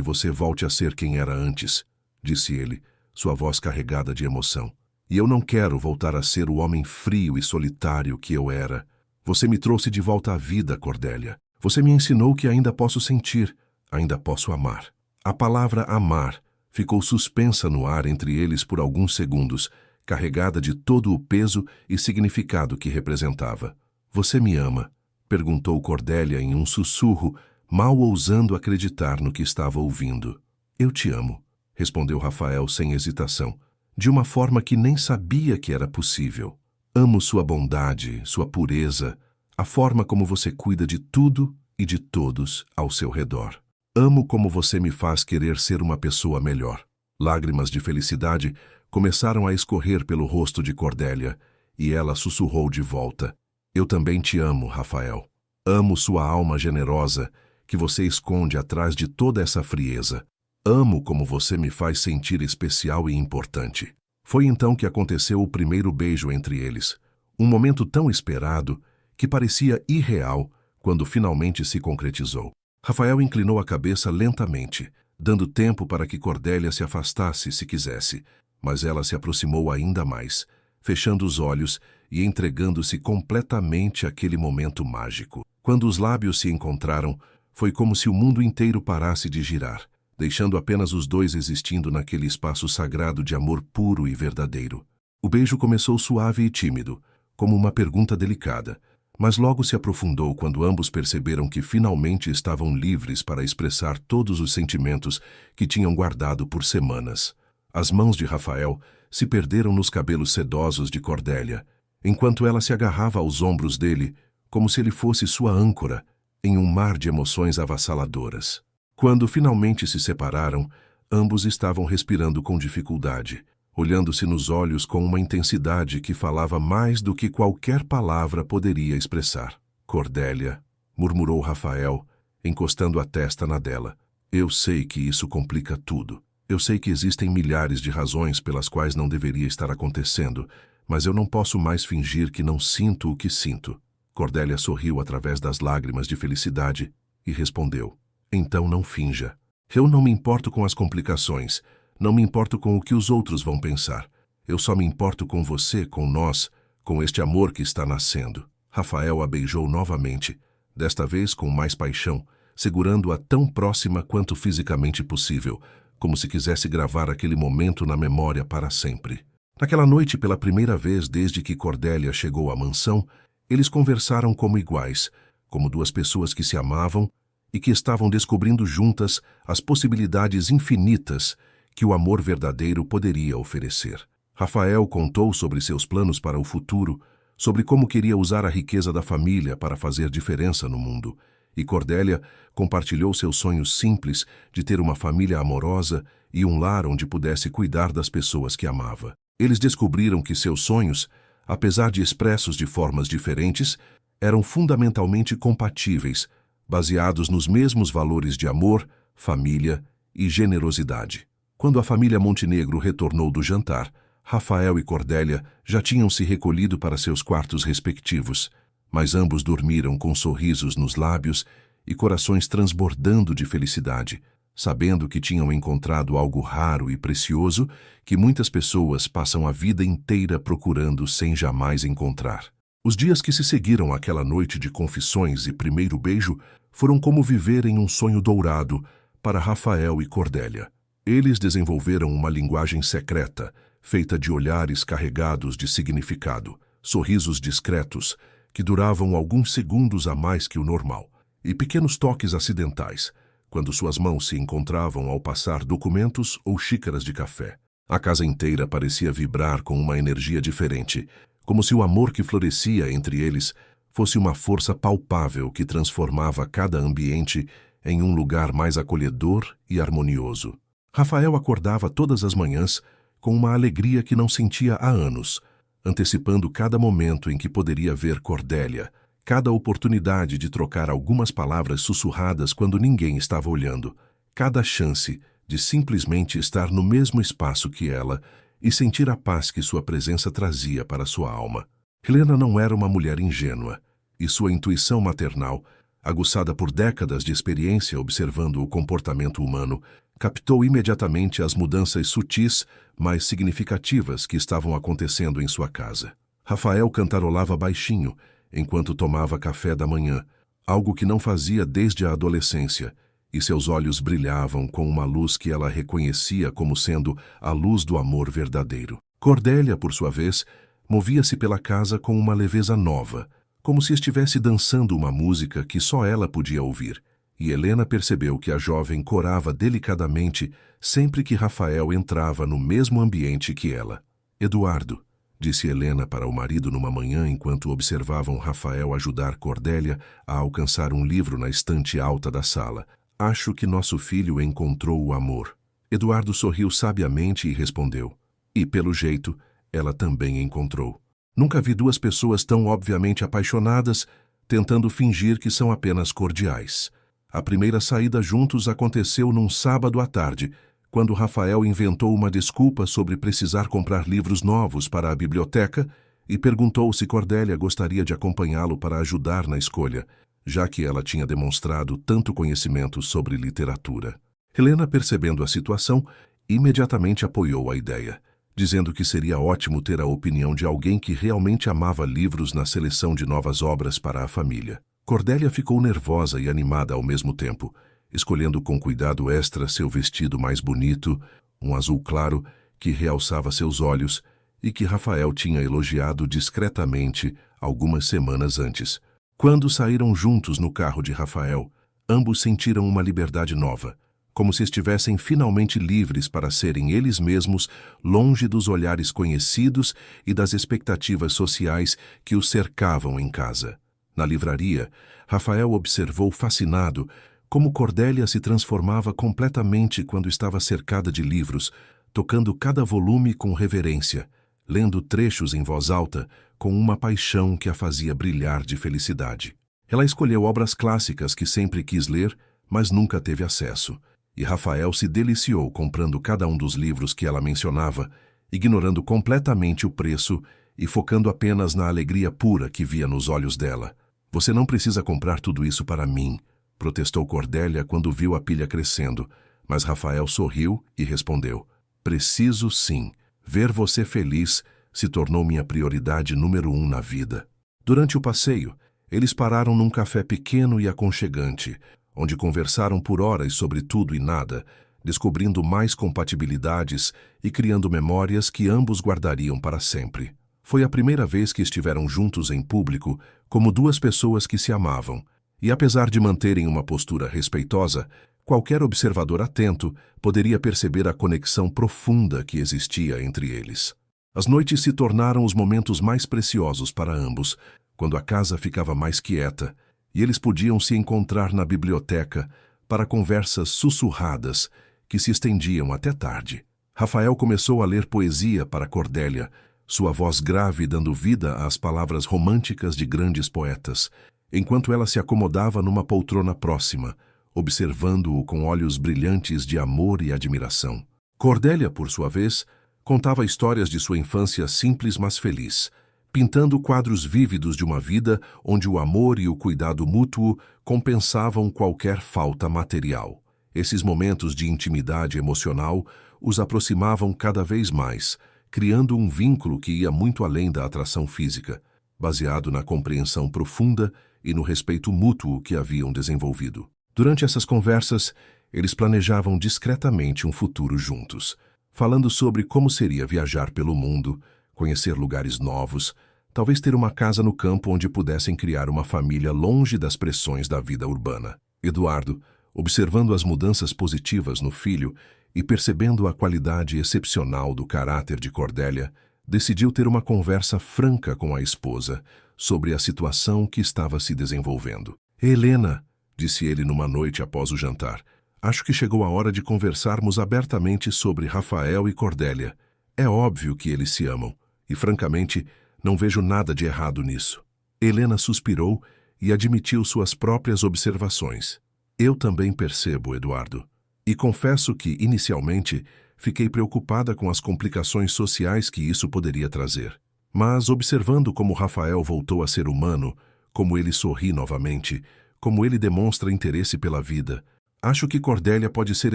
A: você volte a ser quem era antes, disse ele, sua voz carregada de emoção. E eu não quero voltar a ser o homem frio e solitário que eu era. Você me trouxe de volta à vida, Cordélia. Você me ensinou que ainda posso sentir, ainda posso amar. A palavra amar ficou suspensa no ar entre eles por alguns segundos, carregada de todo o peso e significado que representava. Você me ama? Perguntou Cordélia em um sussurro, mal ousando acreditar no que estava ouvindo. Eu te amo, respondeu Rafael sem hesitação, de uma forma que nem sabia que era possível. Amo sua bondade, sua pureza, a forma como você cuida de tudo e de todos ao seu redor. Amo como você me faz querer ser uma pessoa melhor. Lágrimas de felicidade começaram a escorrer pelo rosto de Cordélia, e ela sussurrou de volta. Eu também te amo, Rafael. Amo sua alma generosa, que você esconde atrás de toda essa frieza. Amo como você me faz sentir especial e importante. Foi então que aconteceu o primeiro beijo entre eles. Um momento tão esperado que parecia irreal quando finalmente se concretizou. Rafael inclinou a cabeça lentamente, dando tempo para que Cordélia se afastasse se quisesse, mas ela se aproximou ainda mais, fechando os olhos e entregando-se completamente àquele momento mágico. Quando os lábios se encontraram, foi como se o mundo inteiro parasse de girar, deixando apenas os dois existindo naquele espaço sagrado de amor puro e verdadeiro. O beijo começou suave e tímido, como uma pergunta delicada, mas logo se aprofundou quando ambos perceberam que finalmente estavam livres para expressar todos os sentimentos que tinham guardado por semanas. As mãos de Rafael se perderam nos cabelos sedosos de Cordélia, enquanto ela se agarrava aos ombros dele, como se ele fosse sua âncora, em um mar de emoções avassaladoras. Quando finalmente se separaram, ambos estavam respirando com dificuldade, olhando-se nos olhos com uma intensidade que falava mais do que qualquer palavra poderia expressar. Cordélia, murmurou Rafael, encostando a testa na dela. Eu sei que isso complica tudo. Eu sei que existem milhares de razões pelas quais não deveria estar acontecendo, mas eu não posso mais fingir que não sinto o que sinto. Cordélia sorriu através das lágrimas de felicidade e respondeu. Então não finja. Eu não me importo com as complicações. Não me importo com o que os outros vão pensar. Eu só me importo com você, com nós, com este amor que está nascendo. Rafael a beijou novamente, desta vez com mais paixão, segurando-a tão próxima quanto fisicamente possível, como se quisesse gravar aquele momento na memória para sempre. Naquela noite, pela primeira vez desde que Cordélia chegou à mansão, eles conversaram como iguais, como duas pessoas que se amavam e que estavam descobrindo juntas as possibilidades infinitas que o amor verdadeiro poderia oferecer. Rafael contou sobre seus planos para o futuro, sobre como queria usar a riqueza da família para fazer diferença no mundo, e Cordélia compartilhou seus sonhos simples de ter uma família amorosa e um lar onde pudesse cuidar das pessoas que amava. Eles descobriram que seus sonhos, apesar de expressos de formas diferentes, eram fundamentalmente compatíveis, baseados nos mesmos valores de amor, família e generosidade. Quando a família Montenegro retornou do jantar, Rafael e Cordélia já tinham se recolhido para seus quartos respectivos, mas ambos dormiram com sorrisos nos lábios e corações transbordando de felicidade, sabendo que tinham encontrado algo raro e precioso que muitas pessoas passam a vida inteira procurando sem jamais encontrar. Os dias que se seguiram àquela noite de confissões e primeiro beijo foram como viver em um sonho dourado para Rafael e Cordélia. Eles desenvolveram uma linguagem secreta, feita de olhares carregados de significado, sorrisos discretos, que duravam alguns segundos a mais que o normal, e pequenos toques acidentais, quando suas mãos se encontravam ao passar documentos ou xícaras de café. A casa inteira parecia vibrar com uma energia diferente, como se o amor que florescia entre eles fosse uma força palpável que transformava cada ambiente em um lugar mais acolhedor e harmonioso. Rafael acordava todas as manhãs com uma alegria que não sentia há anos, antecipando cada momento em que poderia ver Cordélia, cada oportunidade de trocar algumas palavras sussurradas quando ninguém estava olhando, cada chance de simplesmente estar no mesmo espaço que ela e sentir a paz que sua presença trazia para sua alma. Helena não era uma mulher ingênua, e sua intuição maternal, aguçada por décadas de experiência observando o comportamento humano, captou imediatamente as mudanças sutis, mas significativas que estavam acontecendo em sua casa. Rafael cantarolava baixinho enquanto tomava café da manhã, algo que não fazia desde a adolescência, e seus olhos brilhavam com uma luz que ela reconhecia como sendo a luz do amor verdadeiro. Cordélia, por sua vez, movia-se pela casa com uma leveza nova, como se estivesse dançando uma música que só ela podia ouvir, e Helena percebeu que a jovem corava delicadamente sempre que Rafael entrava no mesmo ambiente que ela. Eduardo, disse Helena para o marido numa manhã enquanto observavam Rafael ajudar Cordélia a alcançar um livro na estante alta da sala. Acho que nosso filho encontrou o amor. Eduardo sorriu sabiamente e respondeu. E, pelo jeito, ela também encontrou. Nunca vi duas pessoas tão obviamente apaixonadas, tentando fingir que são apenas cordiais. A primeira saída juntos aconteceu num sábado à tarde, quando Rafael inventou uma desculpa sobre precisar comprar livros novos para a biblioteca e perguntou se Cordélia gostaria de acompanhá-lo para ajudar na escolha, já que ela tinha demonstrado tanto conhecimento sobre literatura. Helena, percebendo a situação, imediatamente apoiou a ideia, dizendo que seria ótimo ter a opinião de alguém que realmente amava livros na seleção de novas obras para a família. Cordélia ficou nervosa e animada ao mesmo tempo, escolhendo com cuidado extra seu vestido mais bonito, um azul claro que realçava seus olhos e que Rafael tinha elogiado discretamente algumas semanas antes. Quando saíram juntos no carro de Rafael, ambos sentiram uma liberdade nova, como se estivessem finalmente livres para serem eles mesmos, longe dos olhares conhecidos e das expectativas sociais que os cercavam em casa. Na livraria, Rafael observou fascinado como Cordélia se transformava completamente quando estava cercada de livros, tocando cada volume com reverência, lendo trechos em voz alta com uma paixão que a fazia brilhar de felicidade. Ela escolheu obras clássicas que sempre quis ler, mas nunca teve acesso, e Rafael se deliciou comprando cada um dos livros que ela mencionava, ignorando completamente o preço e focando apenas na alegria pura que via nos olhos dela. Você não precisa comprar tudo isso para mim, protestou Cordélia quando viu a pilha crescendo, mas Rafael sorriu e respondeu, preciso sim. Ver você feliz se tornou minha prioridade número 1 na vida. Durante o passeio, eles pararam num café pequeno e aconchegante, onde conversaram por horas sobre tudo e nada, descobrindo mais compatibilidades e criando memórias que ambos guardariam para sempre. Foi a primeira vez que estiveram juntos em público, como duas pessoas que se amavam, e apesar de manterem uma postura respeitosa, qualquer observador atento poderia perceber a conexão profunda que existia entre eles. As noites se tornaram os momentos mais preciosos para ambos, quando a casa ficava mais quieta, e eles podiam se encontrar na biblioteca para conversas sussurradas que se estendiam até tarde. Rafael começou a ler poesia para Cordélia, sua voz grave dando vida às palavras românticas de grandes poetas, enquanto ela se acomodava numa poltrona próxima, observando-o com olhos brilhantes de amor e admiração. Cordélia, por sua vez, contava histórias de sua infância simples mas feliz, pintando quadros vívidos de uma vida onde o amor e o cuidado mútuo compensavam qualquer falta material. Esses momentos de intimidade emocional os aproximavam cada vez mais, criando um vínculo que ia muito além da atração física, baseado na compreensão profunda e no respeito mútuo que haviam desenvolvido. Durante essas conversas, eles planejavam discretamente um futuro juntos, falando sobre como seria viajar pelo mundo, conhecer lugares novos, talvez ter uma casa no campo onde pudessem criar uma família longe das pressões da vida urbana. Eduardo, observando as mudanças positivas no filho e percebendo a qualidade excepcional do caráter de Cordélia, decidiu ter uma conversa franca com a esposa sobre a situação que estava se desenvolvendo. Helena, disse ele numa noite após o jantar, acho que chegou a hora de conversarmos abertamente sobre Rafael e Cordélia. É óbvio que eles se amam, e francamente, não vejo nada de errado nisso. Helena suspirou e admitiu suas próprias observações. Eu também percebo, Eduardo. E confesso que, inicialmente, fiquei preocupada com as complicações sociais que isso poderia trazer. Mas, observando como Rafael voltou a ser humano, como ele sorri novamente, como ele demonstra interesse pela vida, acho que Cordélia pode ser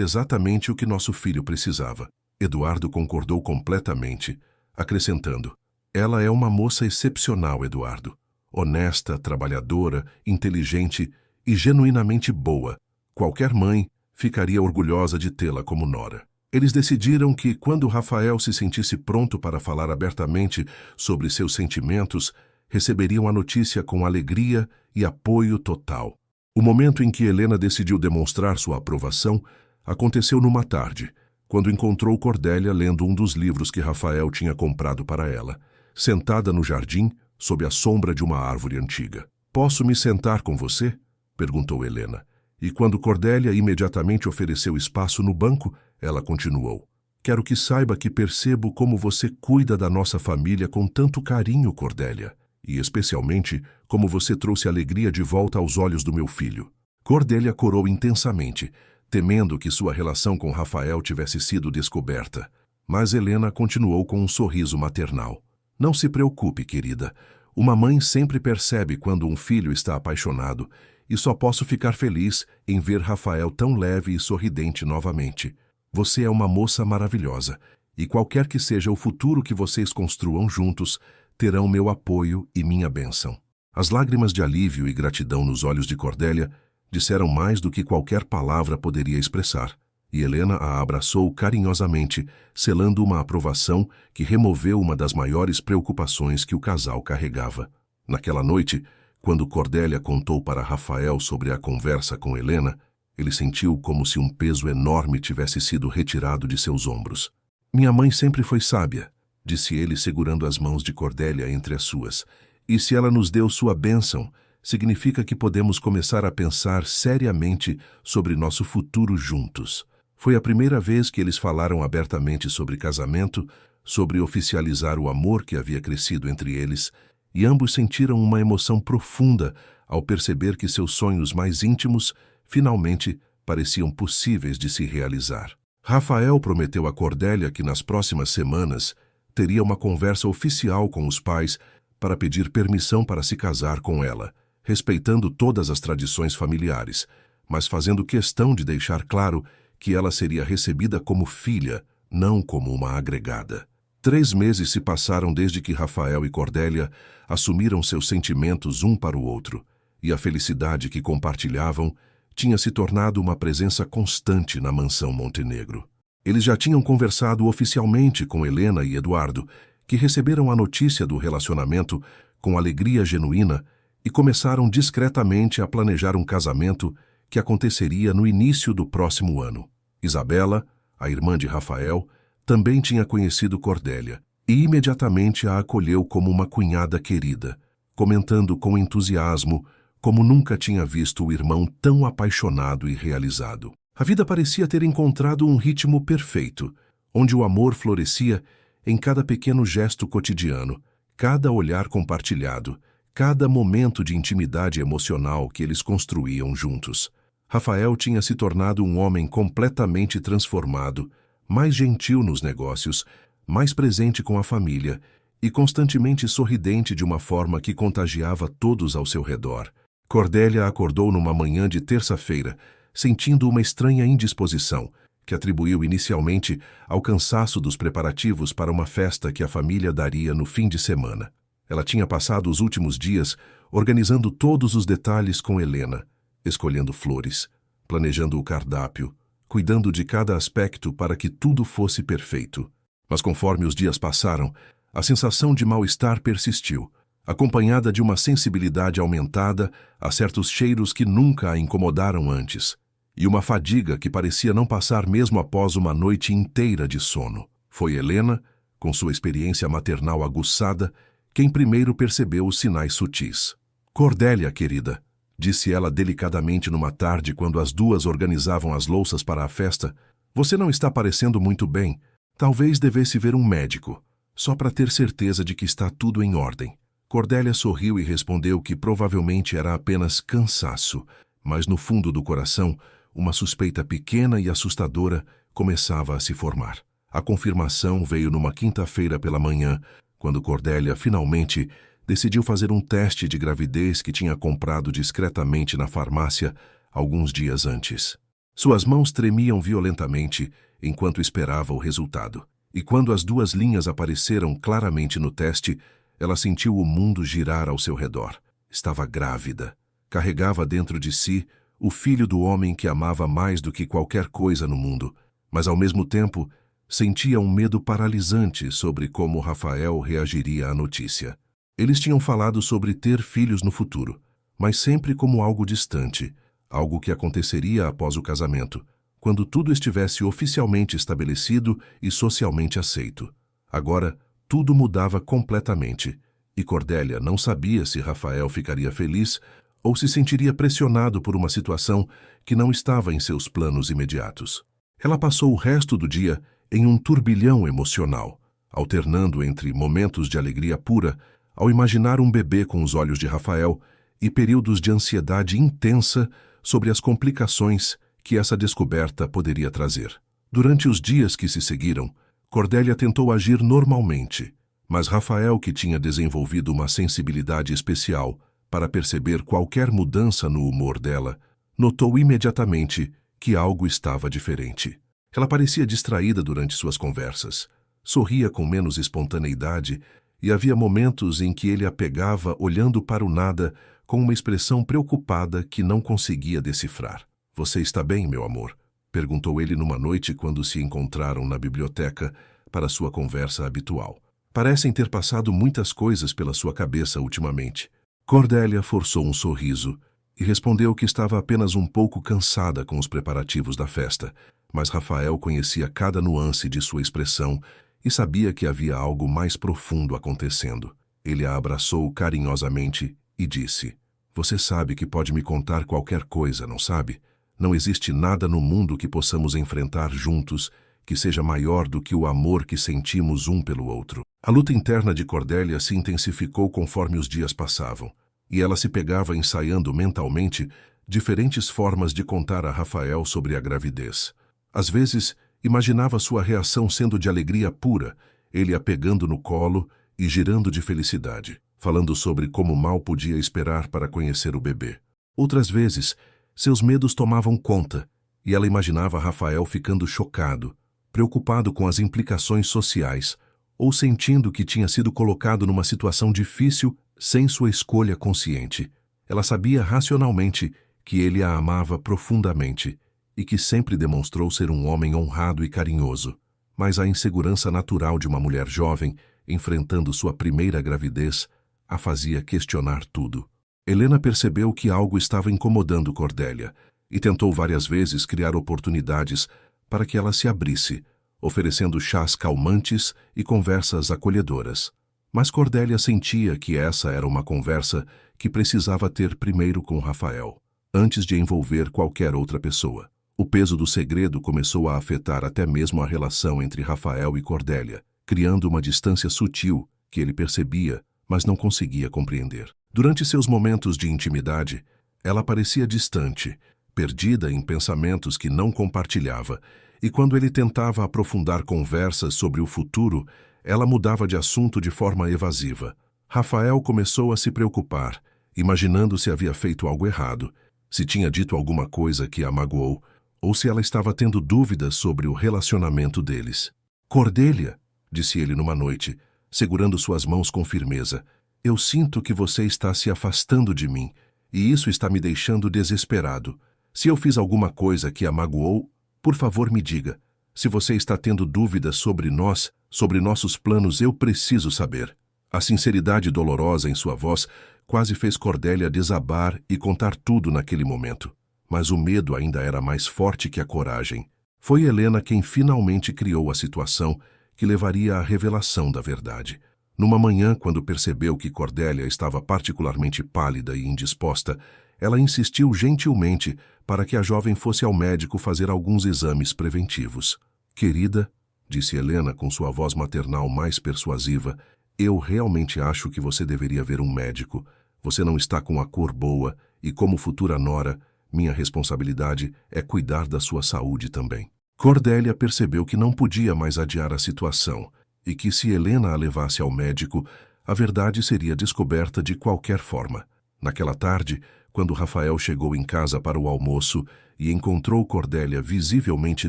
A: exatamente o que nosso filho precisava. Eduardo concordou completamente, acrescentando: ela é uma moça excepcional, Eduardo. Honesta, trabalhadora, inteligente e genuinamente boa. Qualquer mãe ficaria orgulhosa de tê-la como nora. Eles decidiram que, quando Rafael se sentisse pronto para falar abertamente sobre seus sentimentos, receberiam a notícia com alegria e apoio total. O momento em que Helena decidiu demonstrar sua aprovação aconteceu numa tarde, quando encontrou Cordélia lendo um dos livros que Rafael tinha comprado para ela, sentada no jardim, sob a sombra de uma árvore antiga. "Posso me sentar com você?" perguntou Helena. E quando Cordélia imediatamente ofereceu espaço no banco, ela continuou: "Quero que saiba que percebo como você cuida da nossa família com tanto carinho, Cordélia, e especialmente como você trouxe alegria de volta aos olhos do meu filho." Cordélia corou intensamente, temendo que sua relação com Rafael tivesse sido descoberta. Mas Helena continuou com um sorriso maternal. "Não se preocupe, querida. Uma mãe sempre percebe quando um filho está apaixonado, e só posso ficar feliz em ver Rafael tão leve e sorridente novamente. Você é uma moça maravilhosa, e qualquer que seja o futuro que vocês construam juntos, terão meu apoio e minha bênção." As lágrimas de alívio e gratidão nos olhos de Cordélia disseram mais do que qualquer palavra poderia expressar, e Helena a abraçou carinhosamente, selando uma aprovação que removeu uma das maiores preocupações que o casal carregava. Naquela noite, quando Cordélia contou para Rafael sobre a conversa com Helena, ele sentiu como se um peso enorme tivesse sido retirado de seus ombros. "Minha mãe sempre foi sábia", disse ele segurando as mãos de Cordélia entre as suas, "e se ela nos deu sua bênção, significa que podemos começar a pensar seriamente sobre nosso futuro juntos." Foi a primeira vez que eles falaram abertamente sobre casamento, sobre oficializar o amor que havia crescido entre eles, e ambos sentiram uma emoção profunda ao perceber que seus sonhos mais íntimos finalmente pareciam possíveis de se realizar. Rafael prometeu a Cordélia que nas próximas semanas teria uma conversa oficial com os pais para pedir permissão para se casar com ela, respeitando todas as tradições familiares, mas fazendo questão de deixar claro que ela seria recebida como filha, não como uma agregada. 3 meses se passaram desde que Rafael e Cordélia assumiram seus sentimentos um para o outro, e a felicidade que compartilhavam tinha se tornado uma presença constante na mansão Montenegro. Eles já tinham conversado oficialmente com Helena e Eduardo, que receberam a notícia do relacionamento com alegria genuína e começaram discretamente a planejar um casamento que aconteceria no início do próximo ano. Isabela, a irmã de Rafael, também tinha conhecido Cordélia e imediatamente a acolheu como uma cunhada querida, comentando com entusiasmo como nunca tinha visto o irmão tão apaixonado e realizado. A vida parecia ter encontrado um ritmo perfeito, onde o amor florescia em cada pequeno gesto cotidiano, cada olhar compartilhado, cada momento de intimidade emocional que eles construíam juntos. Rafael tinha se tornado um homem completamente transformado, mais gentil nos negócios, mais presente com a família e constantemente sorridente de uma forma que contagiava todos ao seu redor. Cordélia acordou numa manhã de terça-feira, sentindo uma estranha indisposição, que atribuiu inicialmente ao cansaço dos preparativos para uma festa que a família daria no fim de semana. Ela tinha passado os últimos dias organizando todos os detalhes com Helena, escolhendo flores, planejando o cardápio, cuidando de cada aspecto para que tudo fosse perfeito. Mas conforme os dias passaram, a sensação de mal-estar persistiu, acompanhada de uma sensibilidade aumentada a certos cheiros que nunca a incomodaram antes, e uma fadiga que parecia não passar mesmo após uma noite inteira de sono. Foi Helena, com sua experiência maternal aguçada, quem primeiro percebeu os sinais sutis. "Cordélia, querida", disse ela delicadamente numa tarde quando as duas organizavam as louças para a festa, "você não está parecendo muito bem. Talvez devesse ver um médico, só para ter certeza de que está tudo em ordem." Cordélia sorriu e respondeu que provavelmente era apenas cansaço, mas no fundo do coração, uma suspeita pequena e assustadora começava a se formar. A confirmação veio numa quinta-feira pela manhã, quando Cordélia finalmente decidiu fazer um teste de gravidez que tinha comprado discretamente na farmácia alguns dias antes. Suas mãos tremiam violentamente enquanto esperava o resultado. E quando as duas linhas apareceram claramente no teste, ela sentiu o mundo girar ao seu redor. Estava grávida. Carregava dentro de si o filho do homem que amava mais do que qualquer coisa no mundo, mas ao mesmo tempo sentia um medo paralisante sobre como Rafael reagiria à notícia. Eles tinham falado sobre ter filhos no futuro, mas sempre como algo distante, algo que aconteceria após o casamento, quando tudo estivesse oficialmente estabelecido e socialmente aceito. Agora, tudo mudava completamente, e Cordélia não sabia se Rafael ficaria feliz ou se sentiria pressionado por uma situação que não estava em seus planos imediatos. Ela passou o resto do dia em um turbilhão emocional, alternando entre momentos de alegria pura ao imaginar um bebê com os olhos de Rafael e períodos de ansiedade intensa sobre as complicações que essa descoberta poderia trazer. Durante os dias que se seguiram, Cordélia tentou agir normalmente, mas Rafael, que tinha desenvolvido uma sensibilidade especial para perceber qualquer mudança no humor dela, notou imediatamente que algo estava diferente. Ela parecia distraída durante suas conversas, sorria com menos espontaneidade e havia momentos em que ele a pegava olhando para o nada com uma expressão preocupada que não conseguia decifrar. "Você está bem, meu amor?" perguntou ele numa noite quando se encontraram na biblioteca para sua conversa habitual. "Parecem ter passado muitas coisas pela sua cabeça ultimamente." Cordélia forçou um sorriso e respondeu que estava apenas um pouco cansada com os preparativos da festa, mas Rafael conhecia cada nuance de sua expressão e sabia que havia algo mais profundo acontecendo. Ele a abraçou carinhosamente e disse: "Você sabe que pode me contar qualquer coisa, não sabe? Não existe nada no mundo que possamos enfrentar juntos que seja maior do que o amor que sentimos um pelo outro." A luta interna de Cordélia se intensificou conforme os dias passavam, e ela se pegava ensaiando mentalmente diferentes formas de contar a Rafael sobre a gravidez. Às vezes, imaginava sua reação sendo de alegria pura, ele a pegando no colo e girando de felicidade, falando sobre como mal podia esperar para conhecer o bebê. Outras vezes, seus medos tomavam conta, e ela imaginava Rafael ficando chocado, preocupado com as implicações sociais, ou sentindo que tinha sido colocado numa situação difícil sem sua escolha consciente. Ela sabia racionalmente que ele a amava profundamente e que sempre demonstrou ser um homem honrado e carinhoso, mas a insegurança natural de uma mulher jovem, enfrentando sua primeira gravidez, a fazia questionar tudo. Helena percebeu que algo estava incomodando Cordélia e tentou várias vezes criar oportunidades para que ela se abrisse, oferecendo chás calmantes e conversas acolhedoras. Mas Cordélia sentia que essa era uma conversa que precisava ter primeiro com Rafael, antes de envolver qualquer outra pessoa. O peso do segredo começou a afetar até mesmo a relação entre Rafael e Cordélia, criando uma distância sutil que ele percebia, mas não conseguia compreender. Durante seus momentos de intimidade, ela parecia distante, perdida em pensamentos que não compartilhava, e quando ele tentava aprofundar conversas sobre o futuro, ela mudava de assunto de forma evasiva. Rafael começou a se preocupar, imaginando se havia feito algo errado, se tinha dito alguma coisa que a magoou, ou se ela estava tendo dúvidas sobre o relacionamento deles. "Cordélia", disse ele numa noite, segurando suas mãos com firmeza, "eu sinto que você está se afastando de mim, e isso está me deixando desesperado. Se eu fiz alguma coisa que a magoou, por favor me diga. Se você está tendo dúvidas sobre nós, sobre nossos planos, eu preciso saber." A sinceridade dolorosa em sua voz quase fez Cordélia desabar e contar tudo naquele momento. Mas o medo ainda era mais forte que a coragem. Foi Helena quem finalmente criou a situação que levaria à revelação da verdade. Numa manhã, quando percebeu que Cordélia estava particularmente pálida e indisposta, ela insistiu gentilmente para que a jovem fosse ao médico fazer alguns exames preventivos. "Querida", disse Helena com sua voz maternal mais persuasiva, "eu realmente acho que você deveria ver um médico. Você não está com a cor boa e, como futura nora, Minha responsabilidade é cuidar da sua saúde também. Cordélia percebeu que não podia mais adiar a situação e que se Helena a levasse ao médico, a verdade seria descoberta de qualquer forma. Naquela tarde, quando Rafael chegou em casa para o almoço e encontrou Cordélia visivelmente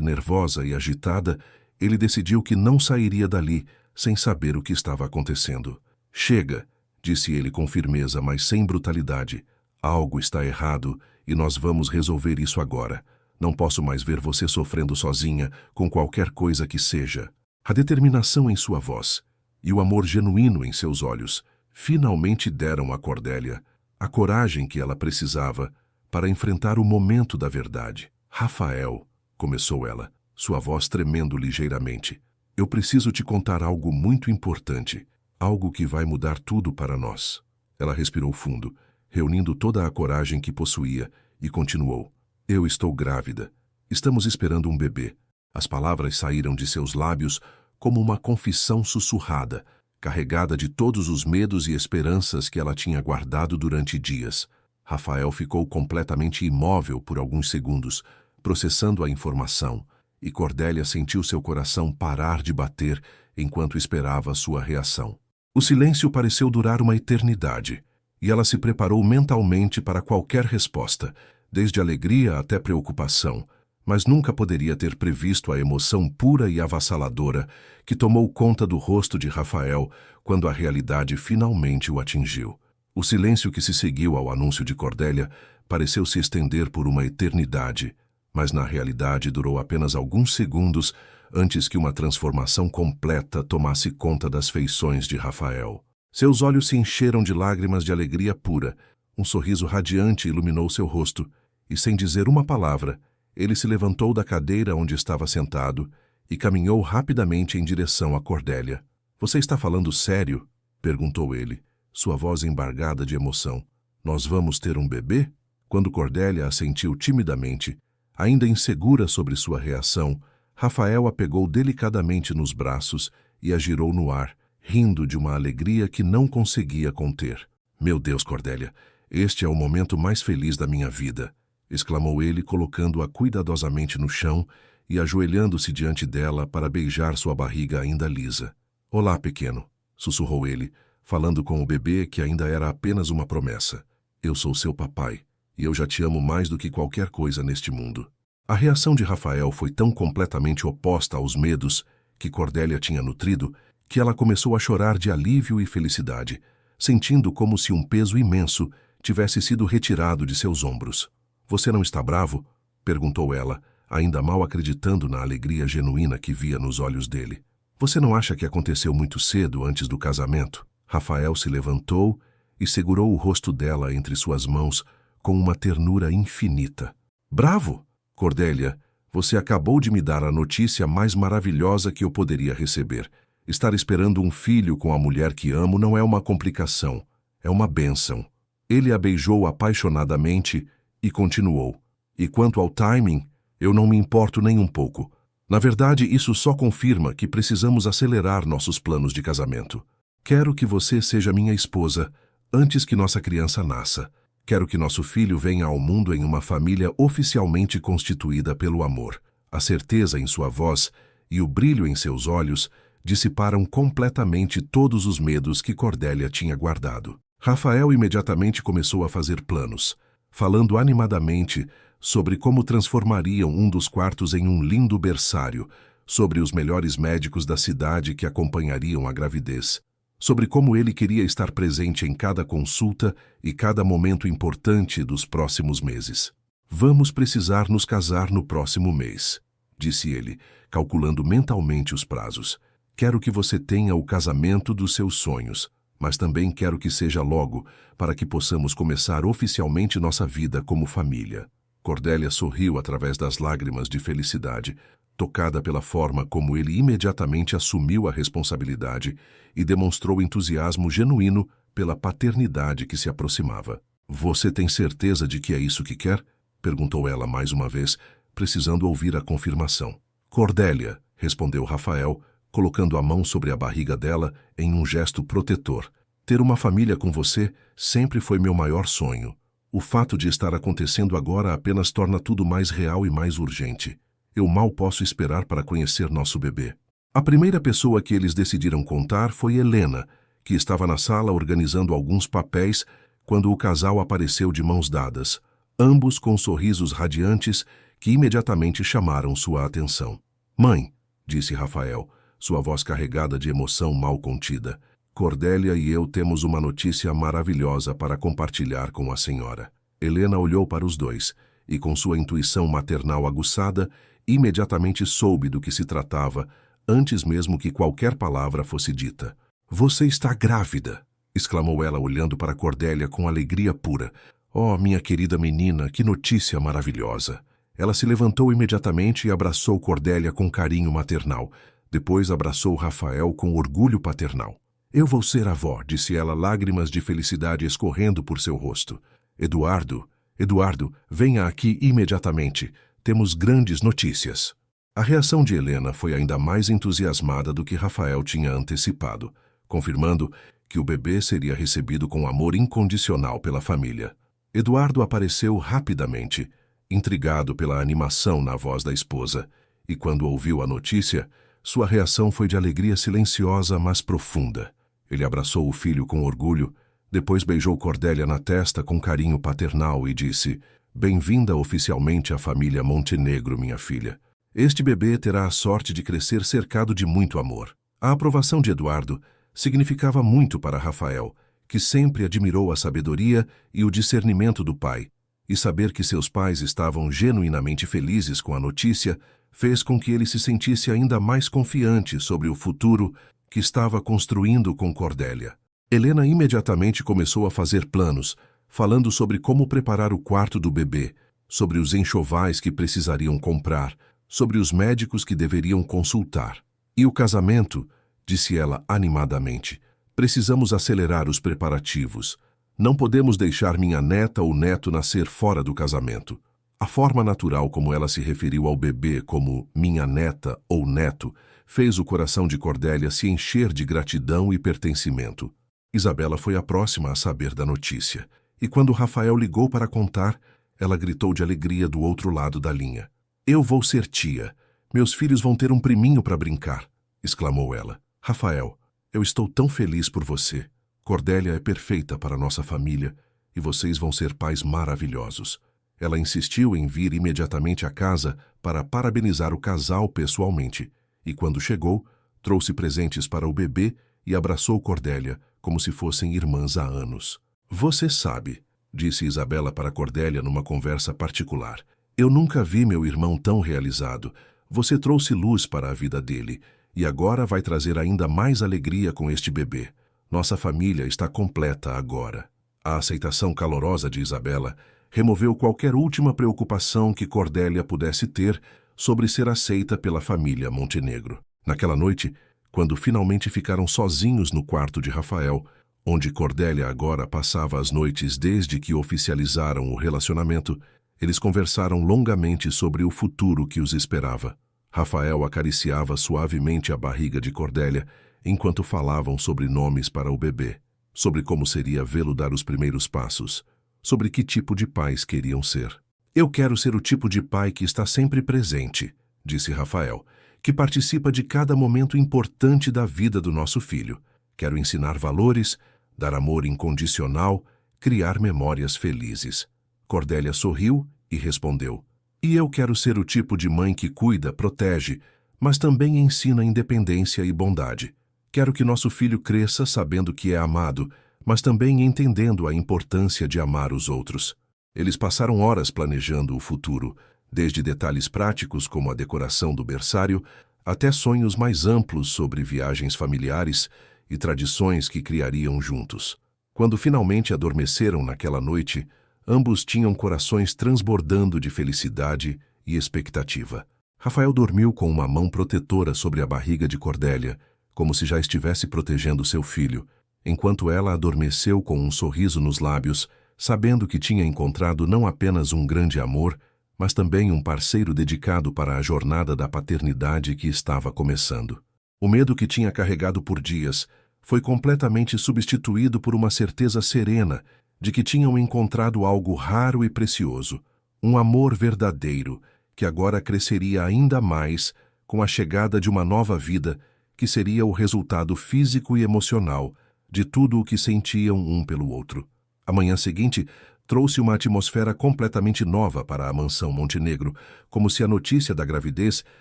A: nervosa e agitada, ele decidiu que não sairia dali sem saber o que estava acontecendo. Chega, disse ele com firmeza, mas sem brutalidade. Algo está errado e nós vamos resolver isso agora. Não posso mais ver você sofrendo sozinha com qualquer coisa que seja. A determinação em sua voz e o amor genuíno em seus olhos finalmente deram a Cordélia a coragem que ela precisava para enfrentar o momento da verdade. Rafael, começou ela, sua voz tremendo ligeiramente, eu preciso te contar algo muito importante, algo que vai mudar tudo para nós. Ela respirou fundo, reunindo toda a coragem que possuía, e continuou. Eu estou grávida. Estamos esperando um bebê. As palavras saíram de seus lábios como uma confissão sussurrada, carregada de todos os medos e esperanças que ela tinha guardado durante dias. Rafael ficou completamente imóvel por alguns segundos, processando a informação, e Cordélia sentiu seu coração parar de bater enquanto esperava sua reação. O silêncio pareceu durar uma eternidade, e ela se preparou mentalmente para qualquer resposta, desde alegria até preocupação, mas nunca poderia ter previsto a emoção pura e avassaladora que tomou conta do rosto de Rafael quando a realidade finalmente o atingiu. O silêncio que se seguiu ao anúncio de Cordélia pareceu se estender por uma eternidade, mas na realidade durou apenas alguns segundos antes que uma transformação completa tomasse conta das feições de Rafael. Seus olhos se encheram de lágrimas de alegria pura, um sorriso radiante iluminou seu rosto, e sem dizer uma palavra, ele se levantou da cadeira onde estava sentado e caminhou rapidamente em direção a Cordélia. Você está falando sério? Perguntou ele, sua voz embargada de emoção. Nós vamos ter um bebê? Quando Cordélia assentiu timidamente, ainda insegura sobre sua reação, Rafael a pegou delicadamente nos braços e a girou no ar, rindo de uma alegria que não conseguia conter. Meu Deus, Cordélia, este é o momento mais feliz da minha vida, exclamou ele, colocando-a cuidadosamente no chão e ajoelhando-se diante dela para beijar sua barriga ainda lisa. Olá, pequeno, sussurrou ele, falando com o bebê que ainda era apenas uma promessa. Eu sou seu papai, e eu já te amo mais do que qualquer coisa neste mundo. A reação de Rafael foi tão completamente oposta aos medos que Cordélia tinha nutrido que ela começou a chorar de alívio e felicidade, sentindo como se um peso imenso tivesse sido retirado de seus ombros. Você não está bravo? Perguntou ela, ainda mal acreditando na alegria genuína que via nos olhos dele. Você não acha que aconteceu muito cedo antes do casamento? Rafael se levantou e segurou o rosto dela entre suas mãos com uma ternura infinita. Bravo? Cordélia, você acabou de me dar a notícia mais maravilhosa que eu poderia receber. Estar esperando um filho com a mulher que amo não é uma complicação, é uma bênção. Ele a beijou apaixonadamente e continuou. E quanto ao timing, eu não me importo nem um pouco. Na verdade, isso só confirma que precisamos acelerar nossos planos de casamento. Quero que você seja minha esposa antes que nossa criança nasça. Quero que nosso filho venha ao mundo em uma família oficialmente constituída pelo amor. A certeza em sua voz e o brilho em seus olhos dissiparam completamente todos os medos que Cordélia tinha guardado. Rafael imediatamente começou a fazer planos, falando animadamente sobre como transformariam um dos quartos em um lindo berçário, sobre os melhores médicos da cidade que acompanhariam a gravidez, sobre como ele queria estar presente em cada consulta e cada momento importante dos próximos meses. Vamos precisar nos casar no próximo mês, disse ele, calculando mentalmente os prazos. Quero que você tenha o casamento dos seus sonhos, mas também quero que seja logo, para que possamos começar oficialmente nossa vida como família. Cordélia sorriu através das lágrimas de felicidade, tocada pela forma como ele imediatamente assumiu a responsabilidade e demonstrou entusiasmo genuíno pela paternidade que se aproximava. Você tem certeza de que é isso que quer? Perguntou ela mais uma vez, precisando ouvir a confirmação. Cordélia, respondeu Rafael, colocando a mão sobre a barriga dela em um gesto protetor. Ter uma família com você sempre foi meu maior sonho. O fato de estar acontecendo agora apenas torna tudo mais real e mais urgente. Eu mal posso esperar para conhecer nosso bebê. A primeira pessoa que eles decidiram contar foi Helena, que estava na sala organizando alguns papéis quando o casal apareceu de mãos dadas, ambos com sorrisos radiantes que imediatamente chamaram sua atenção. "Mãe", disse Rafael, sua voz carregada de emoção mal contida, "Cordélia e eu temos uma notícia maravilhosa para compartilhar com a senhora." Helena olhou para os dois e, com sua intuição maternal aguçada, imediatamente soube do que se tratava, antes mesmo que qualquer palavra fosse dita. "Você está grávida!" exclamou ela olhando para Cordélia com alegria pura. "Oh, minha querida menina, que notícia maravilhosa!" Ela se levantou imediatamente e abraçou Cordélia com carinho maternal. Depois abraçou Rafael com orgulho paternal. "Eu vou ser avó", disse ela, lágrimas de felicidade escorrendo por seu rosto. Eduardo, venha aqui imediatamente. Temos grandes notícias." A reação de Helena foi ainda mais entusiasmada do que Rafael tinha antecipado, confirmando que o bebê seria recebido com amor incondicional pela família. Eduardo apareceu rapidamente, intrigado pela animação na voz da esposa, e quando ouviu a notícia, sua reação foi de alegria silenciosa, mas profunda. Ele abraçou o filho com orgulho, depois beijou Cordélia na testa com carinho paternal e disse: "Bem-vinda oficialmente à família Montenegro, minha filha. Este bebê terá a sorte de crescer cercado de muito amor." A aprovação de Eduardo significava muito para Rafael, que sempre admirou a sabedoria e o discernimento do pai, e saber que seus pais estavam genuinamente felizes com a notícia fez com que ele se sentisse ainda mais confiante sobre o futuro que estava construindo com Cordélia. Helena imediatamente começou a fazer planos, falando sobre como preparar o quarto do bebê, sobre os enxovais que precisariam comprar, sobre os médicos que deveriam consultar. "E o casamento", disse ela animadamente. "Precisamos acelerar os preparativos. Não podemos deixar minha neta ou neto nascer fora do casamento." A forma natural como ela se referiu ao bebê como minha neta ou neto fez o coração de Cordélia se encher de gratidão e pertencimento. Isabela foi a próxima a saber da notícia, e quando Rafael ligou para contar, ela gritou de alegria do outro lado da linha. "Eu vou ser tia. Meus filhos vão ter um priminho para brincar", exclamou ela. "Rafael, eu estou tão feliz por você. Cordélia é perfeita para nossa família e vocês vão ser pais maravilhosos." Ela insistiu em vir imediatamente à casa para parabenizar o casal pessoalmente, e quando chegou, trouxe presentes para o bebê e abraçou Cordélia como se fossem irmãs há anos. "Você sabe", disse Isabela para Cordélia numa conversa particular, "eu nunca vi meu irmão tão realizado. Você trouxe luz para a vida dele e agora vai trazer ainda mais alegria com este bebê. Nossa família está completa agora." A aceitação calorosa de Isabela removeu qualquer última preocupação que Cordélia pudesse ter sobre ser aceita pela família Montenegro. Naquela noite, quando finalmente ficaram sozinhos no quarto de Rafael, onde Cordélia agora passava as noites desde que oficializaram o relacionamento, eles conversaram longamente sobre o futuro que os esperava. Rafael acariciava suavemente a barriga de Cordélia enquanto falavam sobre nomes para o bebê, sobre como seria vê-lo dar os primeiros passos, sobre que tipo de pais queriam ser. "Eu quero ser o tipo de pai que está sempre presente", disse Rafael, "que participa de cada momento importante da vida do nosso filho. Quero ensinar valores, dar amor incondicional, criar memórias felizes." Cordélia sorriu e respondeu: "E eu quero ser o tipo de mãe que cuida, protege, mas também ensina independência e bondade. Quero que nosso filho cresça sabendo que é amado, mas também entendendo a importância de amar os outros." Eles passaram horas planejando o futuro, desde detalhes práticos como a decoração do berçário, até sonhos mais amplos sobre viagens familiares e tradições que criariam juntos. Quando finalmente adormeceram naquela noite, ambos tinham corações transbordando de felicidade e expectativa. Rafael dormiu com uma mão protetora sobre a barriga de Cordélia, como se já estivesse protegendo seu filho, enquanto ela adormeceu com um sorriso nos lábios, sabendo que tinha encontrado não apenas um grande amor, mas também um parceiro dedicado para a jornada da paternidade que estava começando. O medo que tinha carregado por dias foi completamente substituído por uma certeza serena de que tinham encontrado algo raro e precioso, um amor verdadeiro, que agora cresceria ainda mais com a chegada de uma nova vida, que seria o resultado físico e emocional de tudo o que sentiam um pelo outro. A manhã seguinte trouxe uma atmosfera completamente nova para a mansão Montenegro, como se a notícia da gravidez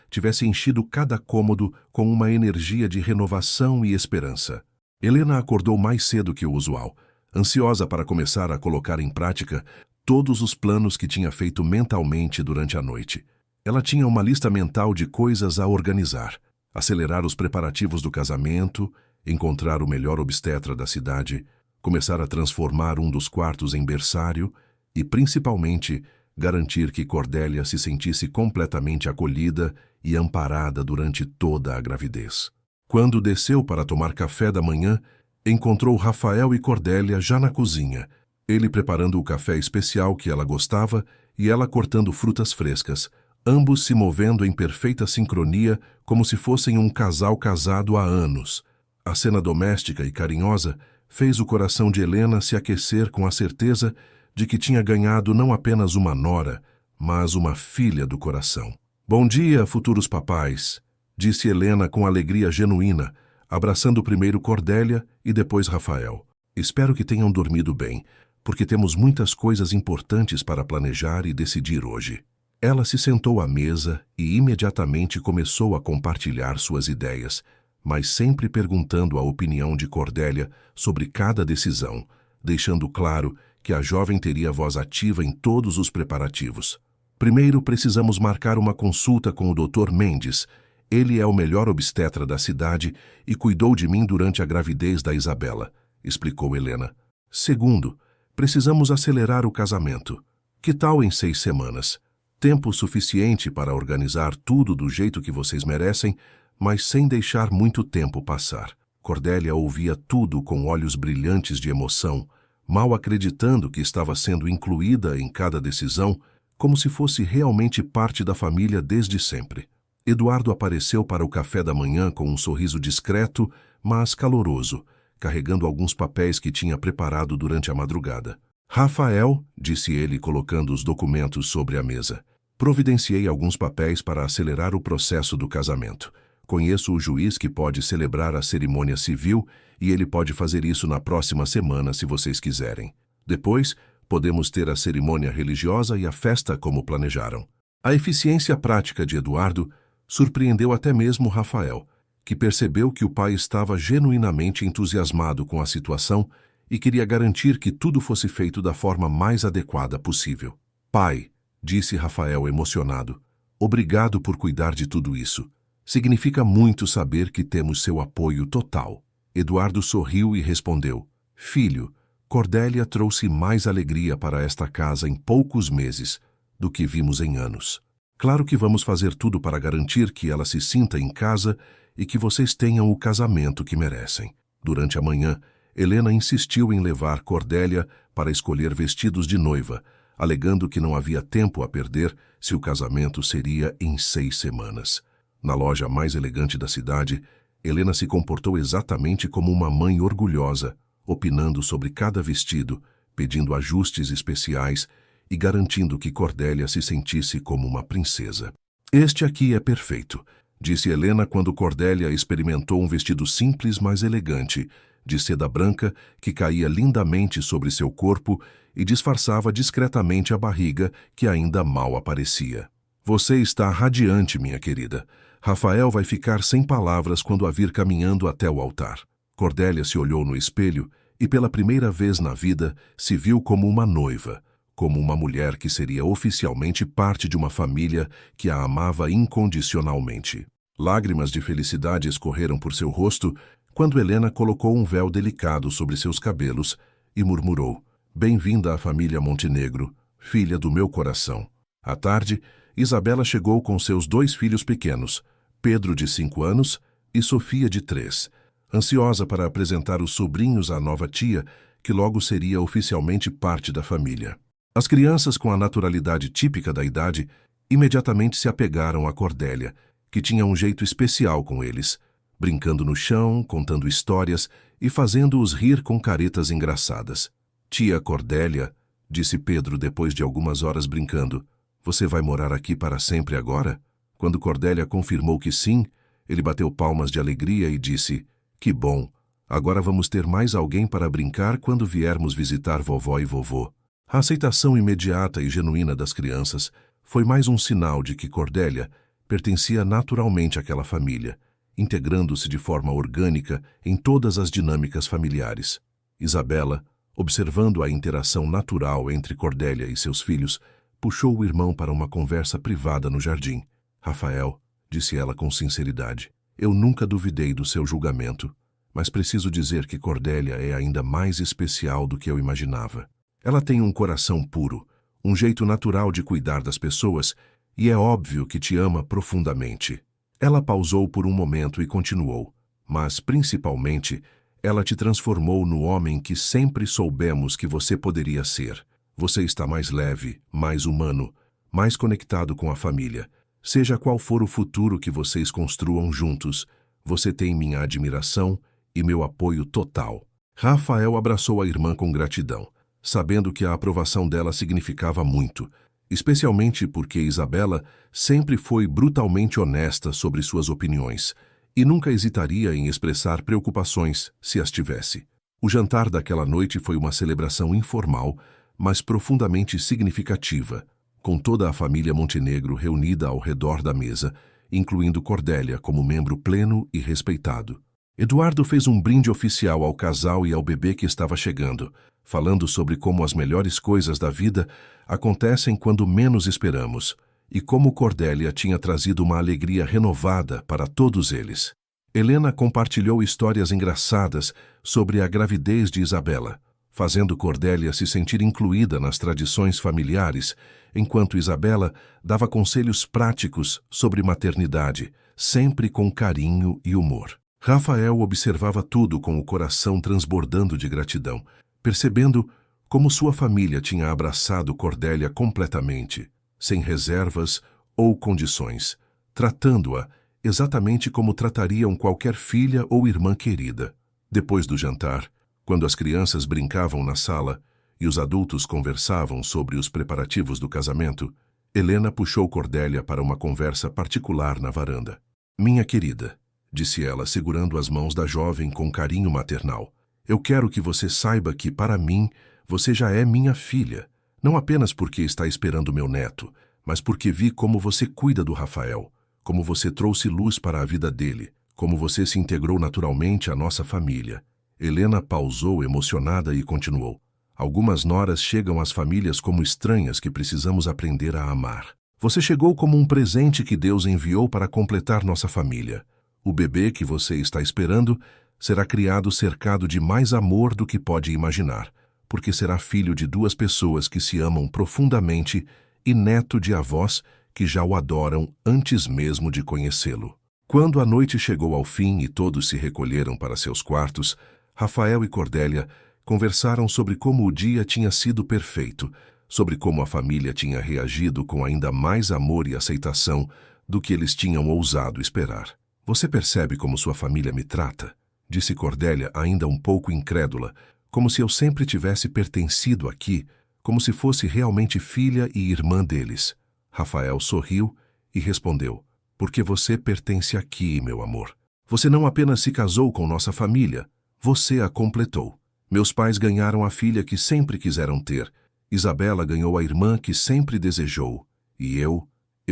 A: tivesse enchido cada cômodo com uma energia de renovação e esperança. Helena acordou mais cedo que o usual, ansiosa para começar a colocar em prática todos os planos que tinha feito mentalmente durante a noite. Ela tinha uma lista mental de coisas a organizar: acelerar os preparativos do casamento, encontrar o melhor obstetra da cidade, começar a transformar um dos quartos em berçário e, principalmente, garantir que Cordélia se sentisse completamente acolhida e amparada durante toda a gravidez. Quando desceu para tomar café da manhã, encontrou Rafael e Cordélia já na cozinha, ele preparando o café especial que ela gostava e ela cortando frutas frescas, ambos se movendo em perfeita sincronia como se fossem um casal casado há anos. A cena doméstica e carinhosa fez o coração de Helena se aquecer com a certeza de que tinha ganhado não apenas uma nora, mas uma filha do coração. "Bom dia, futuros papais", disse Helena com alegria genuína, abraçando primeiro Cordélia e depois Rafael. "Espero que tenham dormido bem, porque temos muitas coisas importantes para planejar e decidir hoje." Ela se sentou à mesa e imediatamente começou a compartilhar suas ideias, mas sempre perguntando a opinião de Cordélia sobre cada decisão, deixando claro que a jovem teria voz ativa em todos os preparativos. "Primeiro precisamos marcar uma consulta com o Dr. Mendes. Ele é o melhor obstetra da cidade e cuidou de mim durante a gravidez da Isabela", explicou Helena. "Segundo, precisamos acelerar o casamento. Que tal em 6 semanas? Tempo suficiente para organizar tudo do jeito que vocês merecem, mas sem deixar muito tempo passar." Cordélia ouvia tudo com olhos brilhantes de emoção, mal acreditando que estava sendo incluída em cada decisão, como se fosse realmente parte da família desde sempre. Eduardo apareceu para o café da manhã com um sorriso discreto, mas caloroso, carregando alguns papéis que tinha preparado durante a madrugada. "Rafael", disse ele colocando os documentos sobre a mesa, "providenciei alguns papéis para acelerar o processo do casamento. Conheço o juiz que pode celebrar a cerimônia civil e ele pode fazer isso na próxima semana se vocês quiserem. Depois, podemos ter a cerimônia religiosa e a festa como planejaram." A eficiência prática de Eduardo surpreendeu até mesmo Rafael, que percebeu que o pai estava genuinamente entusiasmado com a situação e queria garantir que tudo fosse feito da forma mais adequada possível. "Pai", disse Rafael emocionado, "obrigado por cuidar de tudo isso. Significa muito saber que temos seu apoio total." Eduardo sorriu e respondeu: "Filho, Cordélia trouxe mais alegria para esta casa em poucos meses do que vimos em anos. Claro que vamos fazer tudo para garantir que ela se sinta em casa e que vocês tenham o casamento que merecem." Durante a manhã, Helena insistiu em levar Cordélia para escolher vestidos de noiva, alegando que não havia tempo a perder se o casamento seria em 6 semanas. Na loja mais elegante da cidade, Helena se comportou exatamente como uma mãe orgulhosa, opinando sobre cada vestido, pedindo ajustes especiais e garantindo que Cordélia se sentisse como uma princesa. "Este aqui é perfeito", disse Helena quando Cordélia experimentou um vestido simples, mas elegante, de seda branca que caía lindamente sobre seu corpo e disfarçava discretamente a barriga que ainda mal aparecia. "Você está radiante, minha querida. Rafael vai ficar sem palavras quando a vir caminhando até o altar." Cordélia se olhou no espelho e pela primeira vez na vida se viu como uma noiva, como uma mulher que seria oficialmente parte de uma família que a amava incondicionalmente. Lágrimas de felicidade escorreram por seu rosto quando Helena colocou um véu delicado sobre seus cabelos e murmurou: "Bem-vinda à família Montenegro, filha do meu coração." À tarde, Isabela chegou com seus 2 filhos pequenos, Pedro, de 5 anos, e Sofia, de 3, ansiosa para apresentar os sobrinhos à nova tia, que logo seria oficialmente parte da família. As crianças, com a naturalidade típica da idade, imediatamente se apegaram a Cordélia, que tinha um jeito especial com eles, brincando no chão, contando histórias e fazendo-os rir com caretas engraçadas. Tia Cordélia, disse Pedro depois de algumas horas brincando, você vai morar aqui para sempre agora? Quando Cordélia confirmou que sim, ele bateu palmas de alegria e disse, que bom, agora vamos ter mais alguém para brincar quando viermos visitar vovó e vovô. A aceitação imediata e genuína das crianças foi mais um sinal de que Cordélia pertencia naturalmente àquela família, integrando-se de forma orgânica em todas as dinâmicas familiares. Isabela, observando a interação natural entre Cordélia e seus filhos, puxou o irmão para uma conversa privada no jardim. Rafael, disse ela com sinceridade, eu nunca duvidei do seu julgamento, mas preciso dizer que Cordélia é ainda mais especial do que eu imaginava. Ela tem um coração puro, um jeito natural de cuidar das pessoas e é óbvio que te ama profundamente. Ela pausou por um momento e continuou, mas principalmente ela te transformou no homem que sempre soubemos que você poderia ser. Você está mais leve, mais humano, mais conectado com a família. Seja qual for o futuro que vocês construam juntos, você tem minha admiração e meu apoio total. Rafael abraçou a irmã com gratidão, sabendo que a aprovação dela significava muito, especialmente porque Isabela sempre foi brutalmente honesta sobre suas opiniões e nunca hesitaria em expressar preocupações se as tivesse. O jantar daquela noite foi uma celebração informal, mas profundamente significativa, com toda a família Montenegro reunida ao redor da mesa, incluindo Cordélia como membro pleno e respeitado. Eduardo fez um brinde oficial ao casal e ao bebê que estava chegando, falando sobre como as melhores coisas da vida acontecem quando menos esperamos, e como Cordélia tinha trazido uma alegria renovada para todos eles. Helena compartilhou histórias engraçadas sobre a gravidez de Isabela, fazendo Cordélia se sentir incluída nas tradições familiares, enquanto Isabela dava conselhos práticos sobre maternidade, sempre com carinho e humor. Rafael observava tudo com o coração transbordando de gratidão, percebendo como sua família tinha abraçado Cordélia completamente, sem reservas ou condições, tratando-a exatamente como tratariam qualquer filha ou irmã querida. Depois do jantar, quando as crianças brincavam na sala e os adultos conversavam sobre os preparativos do casamento, Helena puxou Cordélia para uma conversa particular na varanda. Minha querida, disse ela, segurando as mãos da jovem com carinho maternal, eu quero que você saiba que, para mim, você já é minha filha, não apenas porque está esperando meu neto, mas porque vi como você cuida do Rafael, como você trouxe luz para a vida dele, como você se integrou naturalmente à nossa família. Helena pausou emocionada e continuou. Algumas noras chegam às famílias como estranhas que precisamos aprender a amar. Você chegou como um presente que Deus enviou para completar nossa família. O bebê que você está esperando será criado cercado de mais amor do que pode imaginar, porque será filho de duas pessoas que se amam profundamente e neto de avós que já o adoram antes mesmo de conhecê-lo. Quando a noite chegou ao fim e todos se recolheram para seus quartos, Rafael e Cordélia conversaram sobre como o dia tinha sido perfeito, sobre como a família tinha reagido com ainda mais amor e aceitação do que eles tinham ousado esperar. Você percebe como sua família me trata? Disse Cordélia, ainda um pouco incrédula, como se eu sempre tivesse pertencido aqui, como se fosse realmente filha e irmã deles. Rafael sorriu e respondeu, porque você pertence aqui, meu amor. Você não apenas se casou com nossa família, você a completou. Meus pais ganharam a filha que sempre quiseram ter. Isabela ganhou a irmã que sempre desejou. E eu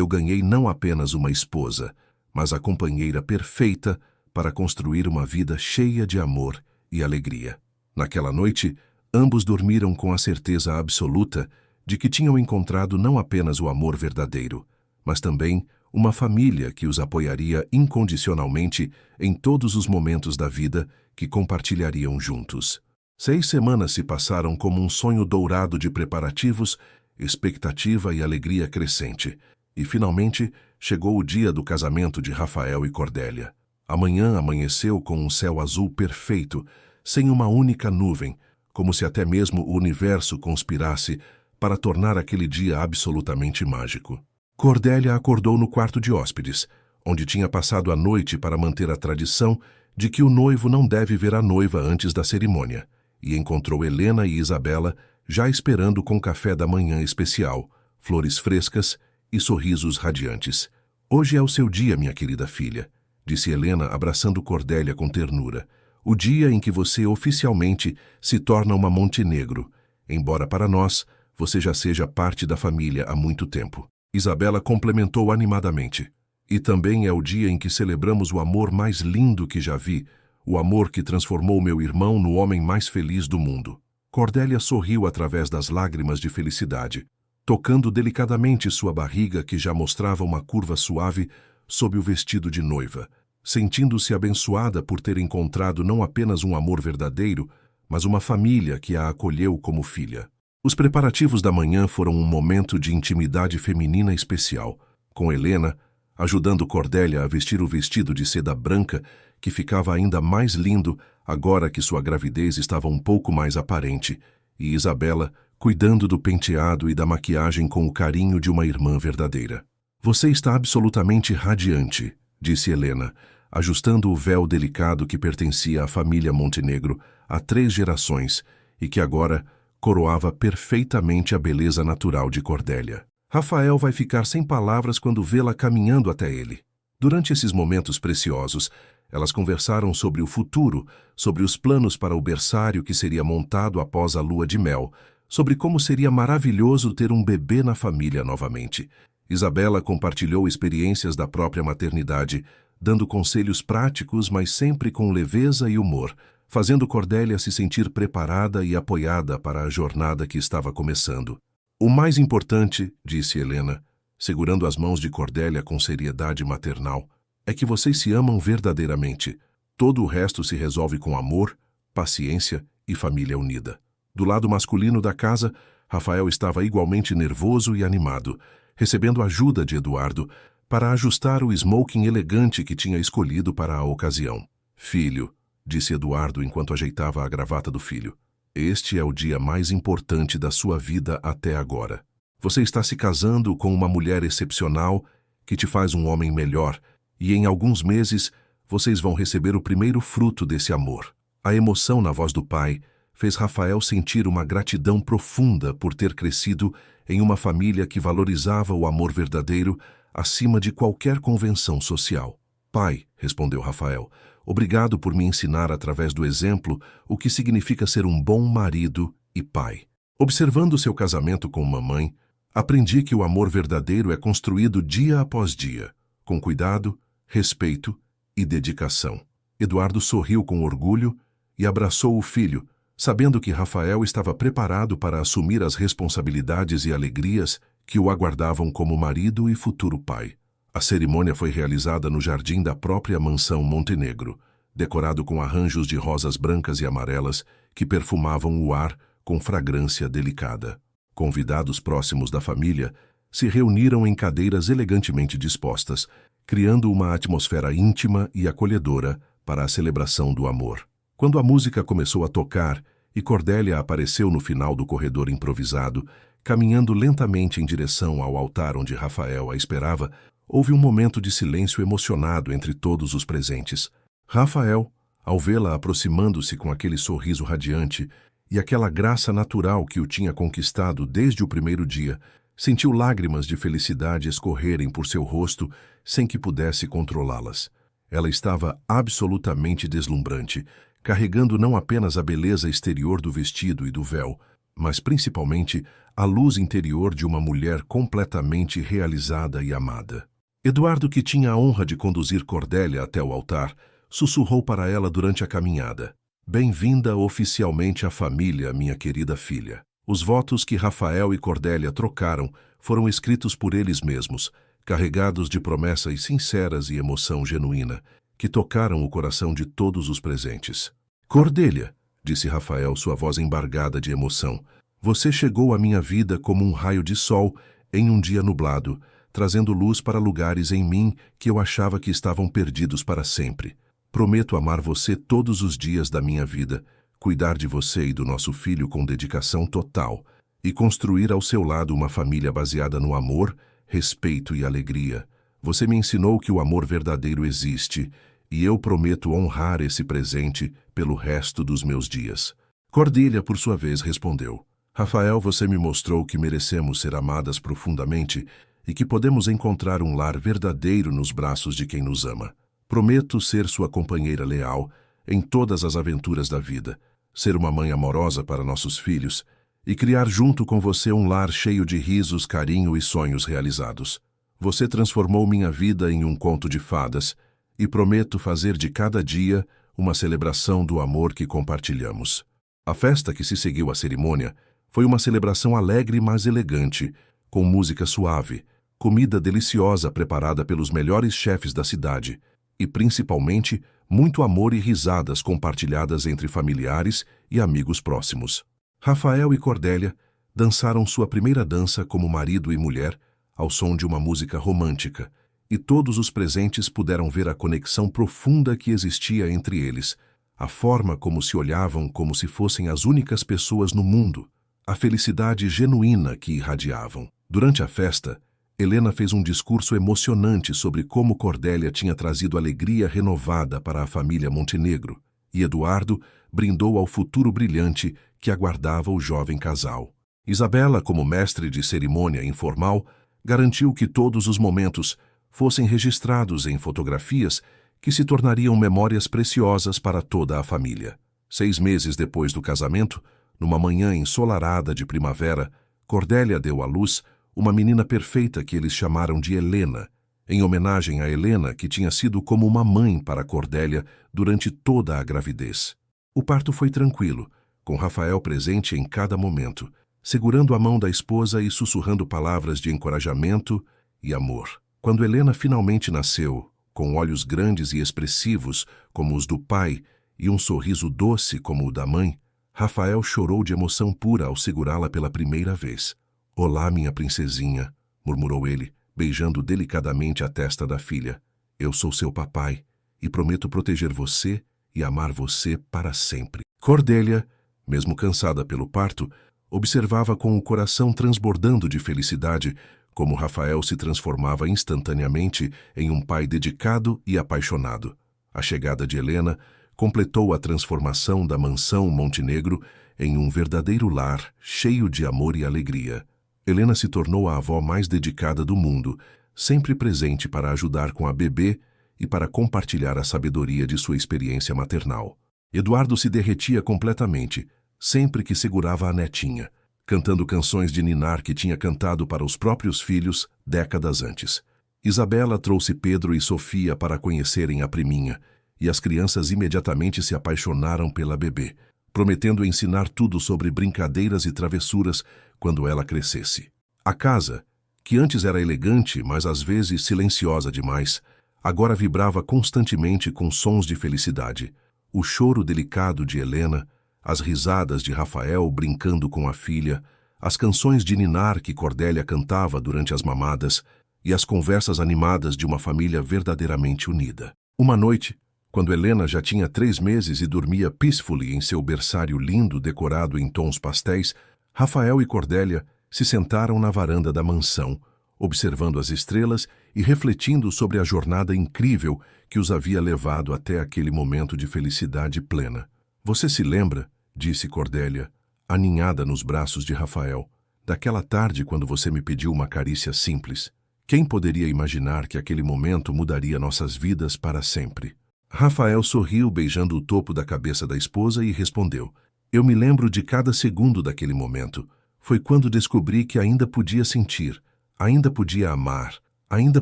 A: ganhei não apenas uma esposa, mas a companheira perfeita para construir uma vida cheia de amor e alegria. Naquela noite, ambos dormiram com a certeza absoluta de que tinham encontrado não apenas o amor verdadeiro, mas também uma família que os apoiaria incondicionalmente em todos os momentos da vida que compartilhariam juntos. 6 semanas se passaram como um sonho dourado de preparativos, expectativa e alegria crescente, e finalmente chegou o dia do casamento de Rafael e Cordélia. Amanhã amanheceu com um céu azul perfeito, sem uma única nuvem, como se até mesmo o universo conspirasse para tornar aquele dia absolutamente mágico. Cordélia acordou no quarto de hóspedes, onde tinha passado a noite para manter a tradição de que o noivo não deve ver a noiva antes da cerimônia, e encontrou Helena e Isabela já esperando com café da manhã especial, flores frescas e sorrisos radiantes. Hoje é o seu dia, minha querida filha, disse Helena abraçando Cordélia com ternura. O dia em que você oficialmente se torna uma Montenegro, embora para nós você já seja parte da família há muito tempo. Isabela complementou animadamente. E também é o dia em que celebramos o amor mais lindo que já vi, o amor que transformou meu irmão no homem mais feliz do mundo. Cordélia sorriu através das lágrimas de felicidade, tocando delicadamente sua barriga que já mostrava uma curva suave sob o vestido de noiva, sentindo-se abençoada por ter encontrado não apenas um amor verdadeiro, mas uma família que a acolheu como filha. Os preparativos da manhã foram um momento de intimidade feminina especial, com Helena ajudando Cordélia a vestir o vestido de seda branca, que ficava ainda mais lindo agora que sua gravidez estava um pouco mais aparente, e Isabela cuidando do penteado e da maquiagem com o carinho de uma irmã verdadeira. Você está absolutamente radiante, disse Helena, ajustando o véu delicado que pertencia à família Montenegro há 3 gerações e que agora coroava perfeitamente a beleza natural de Cordélia. Rafael vai ficar sem palavras quando vê-la caminhando até ele. Durante esses momentos preciosos, elas conversaram sobre o futuro, sobre os planos para o berçário que seria montado após a lua de mel, sobre como seria maravilhoso ter um bebê na família novamente. Isabela compartilhou experiências da própria maternidade, dando conselhos práticos, mas sempre com leveza e humor, fazendo Cordélia se sentir preparada e apoiada para a jornada que estava começando. O mais importante, disse Helena, segurando as mãos de Cordélia com seriedade maternal, é que vocês se amam verdadeiramente. Todo o resto se resolve com amor, paciência e família unida. Do lado masculino da casa, Rafael estava igualmente nervoso e animado, recebendo ajuda de Eduardo para ajustar o smoking elegante que tinha escolhido para a ocasião. Filho, disse Eduardo enquanto ajeitava a gravata do filho, este é o dia mais importante da sua vida até agora. Você está se casando com uma mulher excepcional que te faz um homem melhor, e em alguns meses vocês vão receber o primeiro fruto desse amor. A emoção na voz do pai fez Rafael sentir uma gratidão profunda por ter crescido em uma família que valorizava o amor verdadeiro acima de qualquer convenção social. Pai, respondeu Rafael, obrigado por me ensinar através do exemplo o que significa ser um bom marido e pai. Observando seu casamento com mamãe, aprendi que o amor verdadeiro é construído dia após dia, com cuidado, respeito e dedicação. Eduardo sorriu com orgulho e abraçou o filho, sabendo que Rafael estava preparado para assumir as responsabilidades e alegrias que o aguardavam como marido e futuro pai. A cerimônia foi realizada no jardim da própria mansão Montenegro, decorado com arranjos de rosas brancas e amarelas que perfumavam o ar com fragrância delicada. Convidados próximos da família se reuniram em cadeiras elegantemente dispostas, criando uma atmosfera íntima e acolhedora para a celebração do amor. Quando a música começou a tocar e Cordélia apareceu no final do corredor improvisado, caminhando lentamente em direção ao altar onde Rafael a esperava, houve um momento de silêncio emocionado entre todos os presentes. Rafael, ao vê-la aproximando-se com aquele sorriso radiante e aquela graça natural que o tinha conquistado desde o primeiro dia, sentiu lágrimas de felicidade escorrerem por seu rosto sem que pudesse controlá-las. Ela estava absolutamente deslumbrante, carregando não apenas a beleza exterior do vestido e do véu, mas principalmente a luz interior de uma mulher completamente realizada e amada. Eduardo, que tinha a honra de conduzir Cordélia até o altar, sussurrou para ela durante a caminhada. Bem-vinda oficialmente à família, minha querida filha. Os votos que Rafael e Cordélia trocaram foram escritos por eles mesmos, carregados de promessas sinceras e emoção genuína, que tocaram o coração de todos os presentes. Cordélia, disse Rafael, sua voz embargada de emoção, você chegou à minha vida como um raio de sol em um dia nublado, trazendo luz para lugares em mim que eu achava que estavam perdidos para sempre. Prometo amar você todos os dias da minha vida, cuidar de você e do nosso filho com dedicação total e construir ao seu lado uma família baseada no amor, respeito e alegria. Você me ensinou que o amor verdadeiro existe e eu prometo honrar esse presente pelo resto dos meus dias. Cordélia, por sua vez, respondeu: Rafael, você me mostrou que merecemos ser amadas profundamente e que podemos encontrar um lar verdadeiro nos braços de quem nos ama. Prometo ser sua companheira leal em todas as aventuras da vida, ser uma mãe amorosa para nossos filhos e criar junto com você um lar cheio de risos, carinho e sonhos realizados. Você transformou minha vida em um conto de fadas e prometo fazer de cada dia uma celebração do amor que compartilhamos. A festa que se seguiu à cerimônia foi uma celebração alegre, mas elegante, com música suave, comida deliciosa preparada pelos melhores chefes da cidade e, principalmente, muito amor e risadas compartilhadas entre familiares e amigos próximos. Rafael e Cordélia dançaram sua primeira dança como marido e mulher ao som de uma música romântica, e todos os presentes puderam ver a conexão profunda que existia entre eles, a forma como se olhavam como se fossem as únicas pessoas no mundo, a felicidade genuína que irradiavam. Durante a festa, Helena fez um discurso emocionante sobre como Cordélia tinha trazido alegria renovada para a família Montenegro, e Eduardo brindou ao futuro brilhante que aguardava o jovem casal. Isabela, como mestre de cerimônia informal, garantiu que todos os momentos fossem registrados em fotografias que se tornariam memórias preciosas para toda a família. 6 meses depois do casamento, numa manhã ensolarada de primavera, Cordélia deu à luz uma menina perfeita que eles chamaram de Helena, em homenagem a Helena, que tinha sido como uma mãe para Cordélia durante toda a gravidez. O parto foi tranquilo, com Rafael presente em cada momento, segurando a mão da esposa e sussurrando palavras de encorajamento e amor. Quando Helena finalmente nasceu, com olhos grandes e expressivos como os do pai e um sorriso doce como o da mãe, Rafael chorou de emoção pura ao segurá-la pela primeira vez. "Olá, minha princesinha", murmurou ele, beijando delicadamente a testa da filha. "Eu sou seu papai e prometo proteger você e amar você para sempre." Cordélia, mesmo cansada pelo parto, observava com o coração transbordando de felicidade como Rafael se transformava instantaneamente em um pai dedicado e apaixonado. A chegada de Helena completou a transformação da mansão Montenegro em um verdadeiro lar cheio de amor e alegria. Helena se tornou a avó mais dedicada do mundo, sempre presente para ajudar com a bebê e para compartilhar a sabedoria de sua experiência maternal. Eduardo se derretia completamente, sempre que segurava a netinha, cantando canções de ninar que tinha cantado para os próprios filhos décadas antes. Isabela trouxe Pedro e Sofia para conhecerem a priminha, e as crianças imediatamente se apaixonaram pela bebê, prometendo ensinar tudo sobre brincadeiras e travessuras quando ela crescesse. A casa, que antes era elegante, mas às vezes silenciosa demais, agora vibrava constantemente com sons de felicidade. O choro delicado de Helena, as risadas de Rafael brincando com a filha, as canções de ninar que Cordélia cantava durante as mamadas e as conversas animadas de uma família verdadeiramente unida. Uma noite, quando Helena já tinha 3 meses e dormia peacefully em seu berçário lindo decorado em tons pastéis, Rafael e Cordélia se sentaram na varanda da mansão, observando as estrelas e refletindo sobre a jornada incrível que os havia levado até aquele momento de felicidade plena. "Você se lembra", disse Cordélia, aninhada nos braços de Rafael, "daquela tarde quando você me pediu uma carícia simples? Quem poderia imaginar que aquele momento mudaria nossas vidas para sempre?" Rafael sorriu beijando o topo da cabeça da esposa e respondeu: "Eu me lembro de cada segundo daquele momento. Foi quando descobri que ainda podia sentir, ainda podia amar, ainda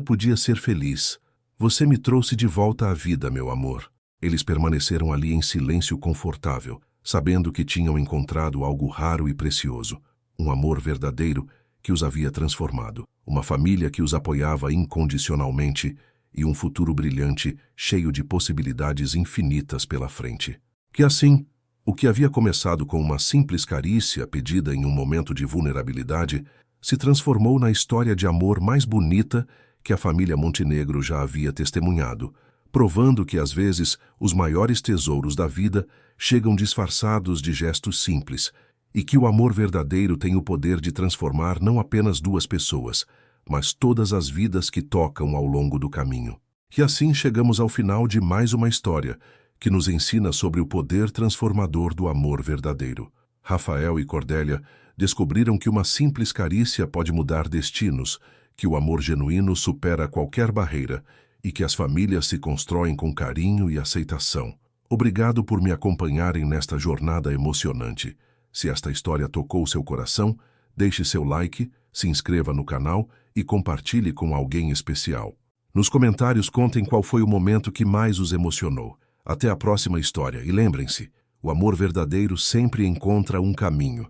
A: podia ser feliz. Você me trouxe de volta à vida, meu amor." Eles permaneceram ali em silêncio confortável, sabendo que tinham encontrado algo raro e precioso, um amor verdadeiro que os havia transformado, uma família que os apoiava incondicionalmente e um futuro brilhante cheio de possibilidades infinitas pela frente. Que assim, o que havia começado com uma simples carícia pedida em um momento de vulnerabilidade se transformou na história de amor mais bonita que a família Montenegro já havia testemunhado, provando que às vezes os maiores tesouros da vida chegam disfarçados de gestos simples e que o amor verdadeiro tem o poder de transformar não apenas 2 pessoas, mas todas as vidas que tocam ao longo do caminho. E assim chegamos ao final de mais uma história que nos ensina sobre o poder transformador do amor verdadeiro. Rafael e Cordélia descobriram que uma simples carícia pode mudar destinos, que o amor genuíno supera qualquer barreira e que as famílias se constroem com carinho e aceitação. Obrigado por me acompanharem nesta jornada emocionante. Se esta história tocou seu coração, deixe seu like, se inscreva no canal e compartilhe com alguém especial. Nos comentários contem qual foi o momento que mais os emocionou. Até a próxima história e lembrem-se, o amor verdadeiro sempre encontra um caminho.